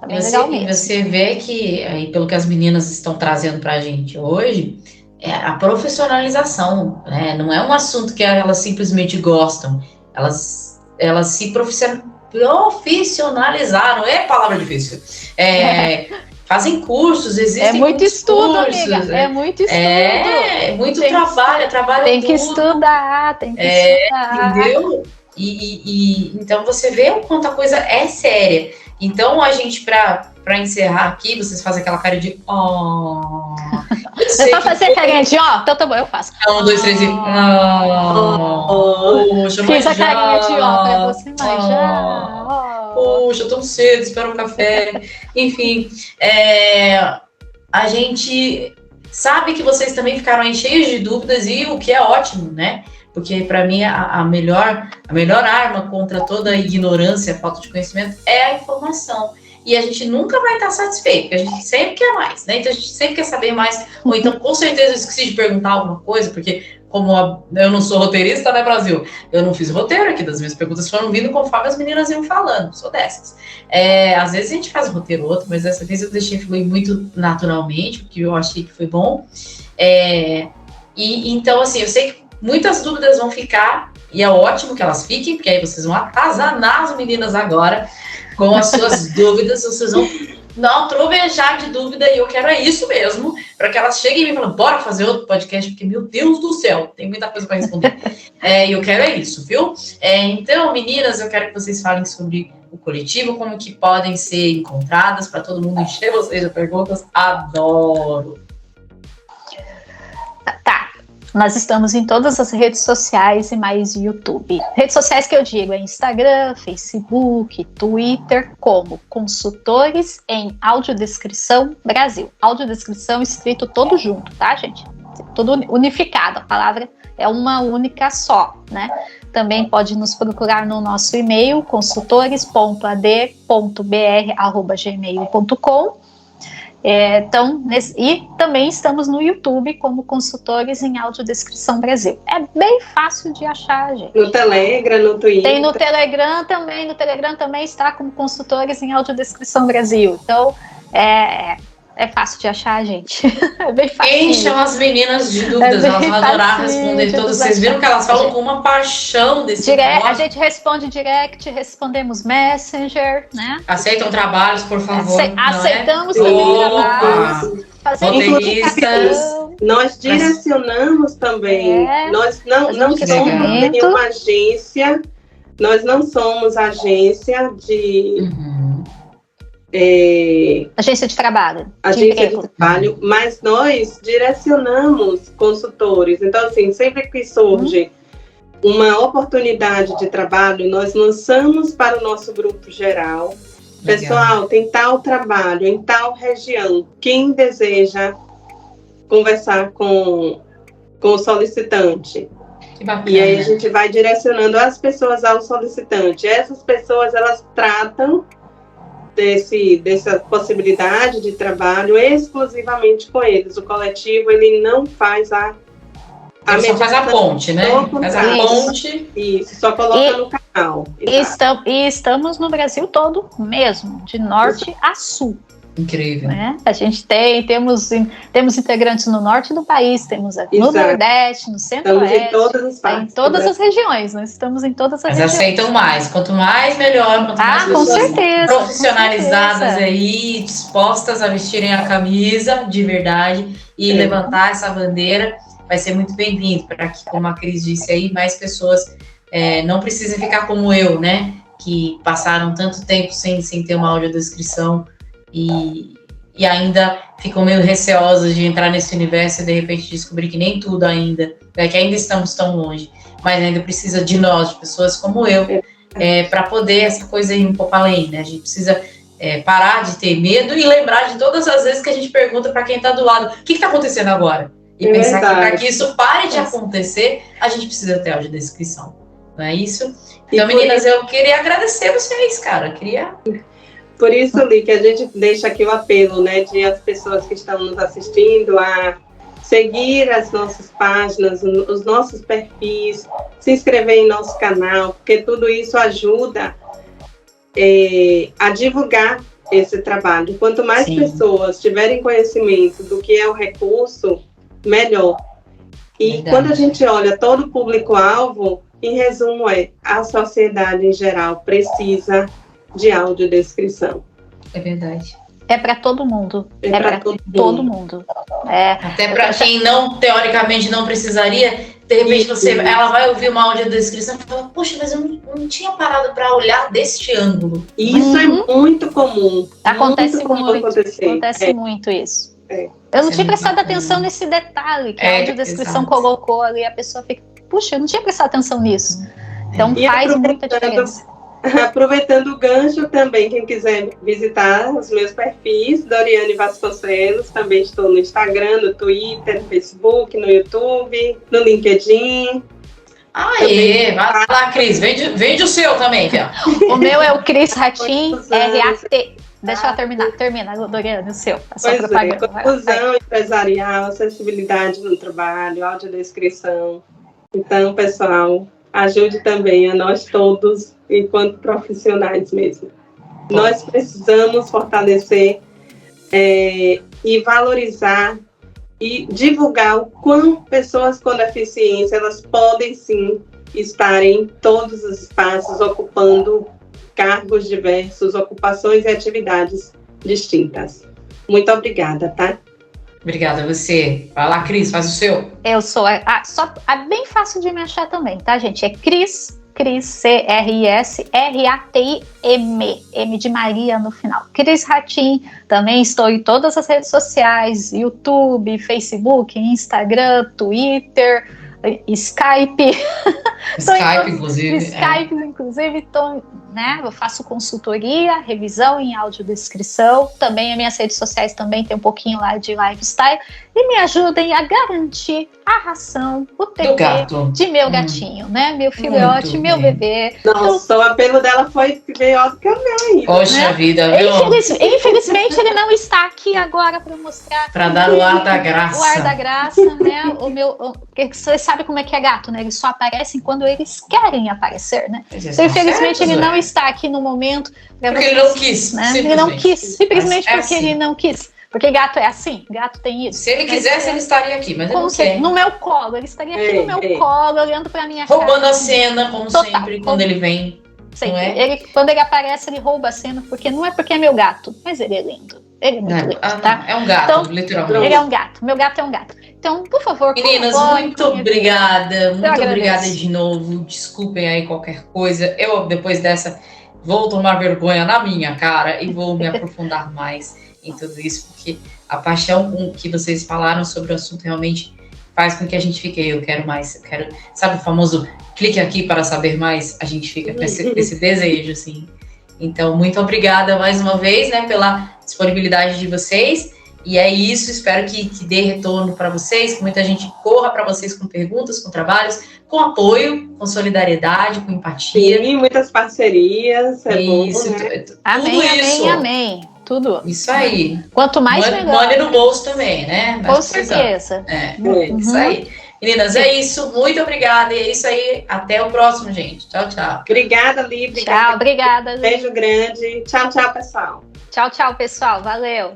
B: Tá bem legal mesmo.
A: Você vê que, aí, pelo que as meninas estão trazendo pra gente hoje, é a profissionalização, né? Não é um assunto que elas simplesmente gostam, elas se profissionalizaram, é palavra difícil. Fazem cursos, existem
B: muito estudo,
A: cursos,
B: amiga. É muito estudo.
A: É muito trabalho
B: tem que
A: tudo.
B: Estudar, tem que estudar.
A: Entendeu? Então você vê o quanto a coisa é séria. Então a gente, pra encerrar aqui, vocês fazem aquela cara de
B: Você pode fazer carinha de então tá bom, eu faço.
A: 1, 2, 3 e
B: fiz a carinha de pra você manjar.
A: Poxa, tão cedo, espero um café. Enfim, a gente sabe que vocês também ficaram aí cheios de dúvidas e o que é ótimo, né? Porque para mim a melhor arma contra toda a ignorância, a falta de conhecimento é a informação. E a gente nunca vai estar satisfeito, porque a gente sempre quer mais, né? Então a gente sempre quer saber mais. Ou então, com certeza, eu esqueci de perguntar alguma coisa, porque como eu não sou roteirista, né, Brasil? Eu não fiz roteiro aqui, das minhas perguntas foram vindo conforme as meninas iam falando, sou dessas. Às vezes a gente faz um roteiro ou outro, mas dessa vez eu deixei fluir muito naturalmente, porque eu achei que foi bom. Então, assim, eu sei que muitas dúvidas vão ficar, e é ótimo que elas fiquem, porque aí vocês vão atazanar as meninas agora com as suas dúvidas, vocês vão não trovejar de dúvida, e eu quero isso mesmo, para que elas cheguem e me falem, bora fazer outro podcast, porque, meu Deus do céu, tem muita coisa para responder. E eu quero isso, viu? Então, meninas, eu quero que vocês falem sobre o coletivo, como que podem ser encontradas, para todo mundo encher vocês de perguntas. Adoro!
B: Tá. Nós estamos em todas as redes sociais e mais YouTube. Redes sociais que eu digo é Instagram, Facebook, Twitter, como Consultores em Audiodescrição Brasil. Audiodescrição escrito todo junto, tá, gente? Tudo unificado, a palavra é uma única só, né? Também pode nos procurar no nosso e-mail, consultores.ad.br@gmail.com. E também estamos no YouTube como Consultores em Audiodescrição Brasil. É bem fácil de achar, gente.
C: No Telegram, no Twitter.
B: Tem no Telegram também. No Telegram também está como Consultores em Audiodescrição Brasil. Então, É fácil de achar, gente. É bem fácil.
A: Encham as meninas de dúvidas, elas vão adorar responder todas. Vocês viram que elas falam com uma paixão desse negócio?
B: A gente responde direct, respondemos Messenger, né?
A: Aceitam trabalhos, por favor.
B: Aceitamos também trabalhos.
C: Nós direcionamos também. Nós não somos nenhuma agência. Nós não somos agência de...
B: agência de trabalho.
C: Agência de trabalho, mas nós direcionamos consultores. Então, assim, sempre que surge uma oportunidade de trabalho, nós lançamos para o nosso grupo geral. Legal. Pessoal, tem tal trabalho em tal região. Quem deseja conversar com o solicitante?
A: Que bacana.
C: E aí a gente vai direcionando as pessoas ao solicitante. Essas pessoas, elas tratam dessa possibilidade de trabalho exclusivamente com eles. O coletivo, ele não faz
A: ele só faz a ponte, né? Faz a ponte.
C: Isso, só coloca no canal.
B: E estamos no Brasil todo mesmo, de norte a sul.
A: Incrível.
B: Né? A gente temos integrantes no norte do país, temos no Nordeste, no Centro-Oeste.
C: Estamos em todas as partes.
B: Em todas as regiões, nós estamos em todas as regiões.
A: Mas aceitam mais. Quanto mais, melhor. Quanto mais
B: com certeza,
A: profissionalizadas aí, dispostas a vestirem a camisa de verdade e levantar essa bandeira, vai ser muito bem-vindo para que, como a Cris disse aí, mais pessoas não precisem ficar como eu, né? Que passaram tanto tempo sem ter uma audiodescrição e ainda ficam meio receosas de entrar nesse universo e de repente descobrir que nem tudo ainda, que ainda estamos tão longe, mas ainda precisa de nós, de pessoas como eu, para poder essa coisa ir um pouco além, né? A gente precisa parar de ter medo e lembrar de todas as vezes que a gente pergunta para quem está do lado, o que está acontecendo agora? E pensar que para que isso pare de acontecer, a gente precisa ter audiodescrição, não é isso? Então, meninas, eu queria agradecer vocês, cara,
C: Por isso, Li, que a gente deixa aqui o apelo, né, de as pessoas que estão nos assistindo a seguir as nossas páginas, os nossos perfis, se inscrever em nosso canal, porque tudo isso ajuda a divulgar esse trabalho. Quanto mais pessoas tiverem conhecimento do que é o recurso, melhor. E quando a gente olha todo o público-alvo, em resumo a sociedade em geral precisa de audiodescrição.
A: É verdade.
B: É para todo mundo. É para todo mundo.
A: Até para quem teoricamente não precisaria, de repente ela vai ouvir uma audiodescrição e fala, poxa, mas eu não tinha parado para olhar deste ângulo.
C: Isso é muito comum.
B: Acontece muito isso. Eu não tinha prestado atenção nesse detalhe que a audiodescrição colocou ali, a pessoa fica, puxa, eu não tinha prestado atenção nisso. Então faz muita diferença.
C: Aproveitando o gancho também, quem quiser visitar os meus perfis, Doriane Vasconcelos, também estou no Instagram, no Twitter, no Facebook, no YouTube, no LinkedIn.
A: Vai lá, Cris, vende o seu também, Fia.
B: O meu é o Cris Ratim, RAT. Deixa eu termina, Doriane, o seu.
C: Conclusão empresarial, acessibilidade no trabalho, audiodescrição. Então, pessoal, ajude também a nós todos, enquanto profissionais mesmo. Nós precisamos fortalecer e valorizar e divulgar o quão pessoas com deficiência elas podem sim estar em todos os espaços, ocupando cargos diversos, ocupações e atividades distintas. Muito obrigada, tá?
A: Obrida a você. Vai lá, Cris, faz o seu.
B: Eu sou bem fácil de me achar também, tá, gente? É Cris, C-R-I-S-R-A-T-I-M, M de Maria no final. Cris Ratim, também estou em todas as redes sociais, YouTube, Facebook, Instagram, Twitter, Skype.
A: Skype,
B: inclusive, eu faço consultoria, revisão em audiodescrição, também as minhas redes sociais também tem um pouquinho lá de lifestyle, e me ajudem a garantir a ração, o TP de meu gatinho, né? Meu filhote, meu bebê.
C: Nossa, o apelo dela foi maior do que o meu ainda.
A: Poxa vida, viu?
B: Infelizmente ele não está aqui agora para mostrar.
A: Para dar o ar da graça.
B: O ar da graça, né? Porque você sabe como é que é gato, né? Eles só aparecem quando eles querem aparecer, né? Então, infelizmente, ele não está aqui no momento.
A: Porque ele não quis.
B: Né? Ele não quis, simplesmente porque ele não quis. Porque gato é assim, gato tem isso.
A: Se ele quisesse, ele estaria aqui, mas ele não quer.
B: No meu colo, ele estaria aqui no meu colo, olhando pra minha cara.
A: Roubando a cena, como sempre, quando ele vem.
B: Sempre.
A: Não é?
B: Quando ele aparece, ele rouba a cena, porque não é porque é meu gato, mas ele é lindo. Ele é muito lindo, tá?
A: É um gato, então, literalmente.
B: Ele é um gato. Meu gato é um gato. Então, por favor,
A: meninas, muito obrigada. Muito obrigada de novo. Desculpem aí qualquer coisa. Eu, depois dessa, vou tomar vergonha na minha cara e vou me aprofundar mais em tudo isso, porque a paixão com que vocês falaram sobre o assunto realmente faz com que a gente fique, eu quero mais, eu quero, sabe o famoso clique aqui para saber mais? A gente fica com esse desejo, assim. Então, muito obrigada mais uma vez, né, pela disponibilidade de vocês. E é isso, espero que dê retorno para vocês, que muita gente corra para vocês com perguntas, com trabalhos, com apoio, com solidariedade, com empatia.
C: Sim, muitas parcerias.
A: Isso,
C: bom, né?
B: Amém, amém. Tudo.
A: Isso aí.
B: Quanto mais melhor.
A: Mande no bolso também, né?
B: Com certeza.
A: Isso aí. Meninas, é isso. Muito obrigada. E é isso aí. Até o próximo, gente. Tchau, tchau.
C: Obrigada, Li.
B: Tchau, obrigada.
C: Beijo grande. Tchau, tchau, pessoal.
B: Tchau, tchau, pessoal. Valeu.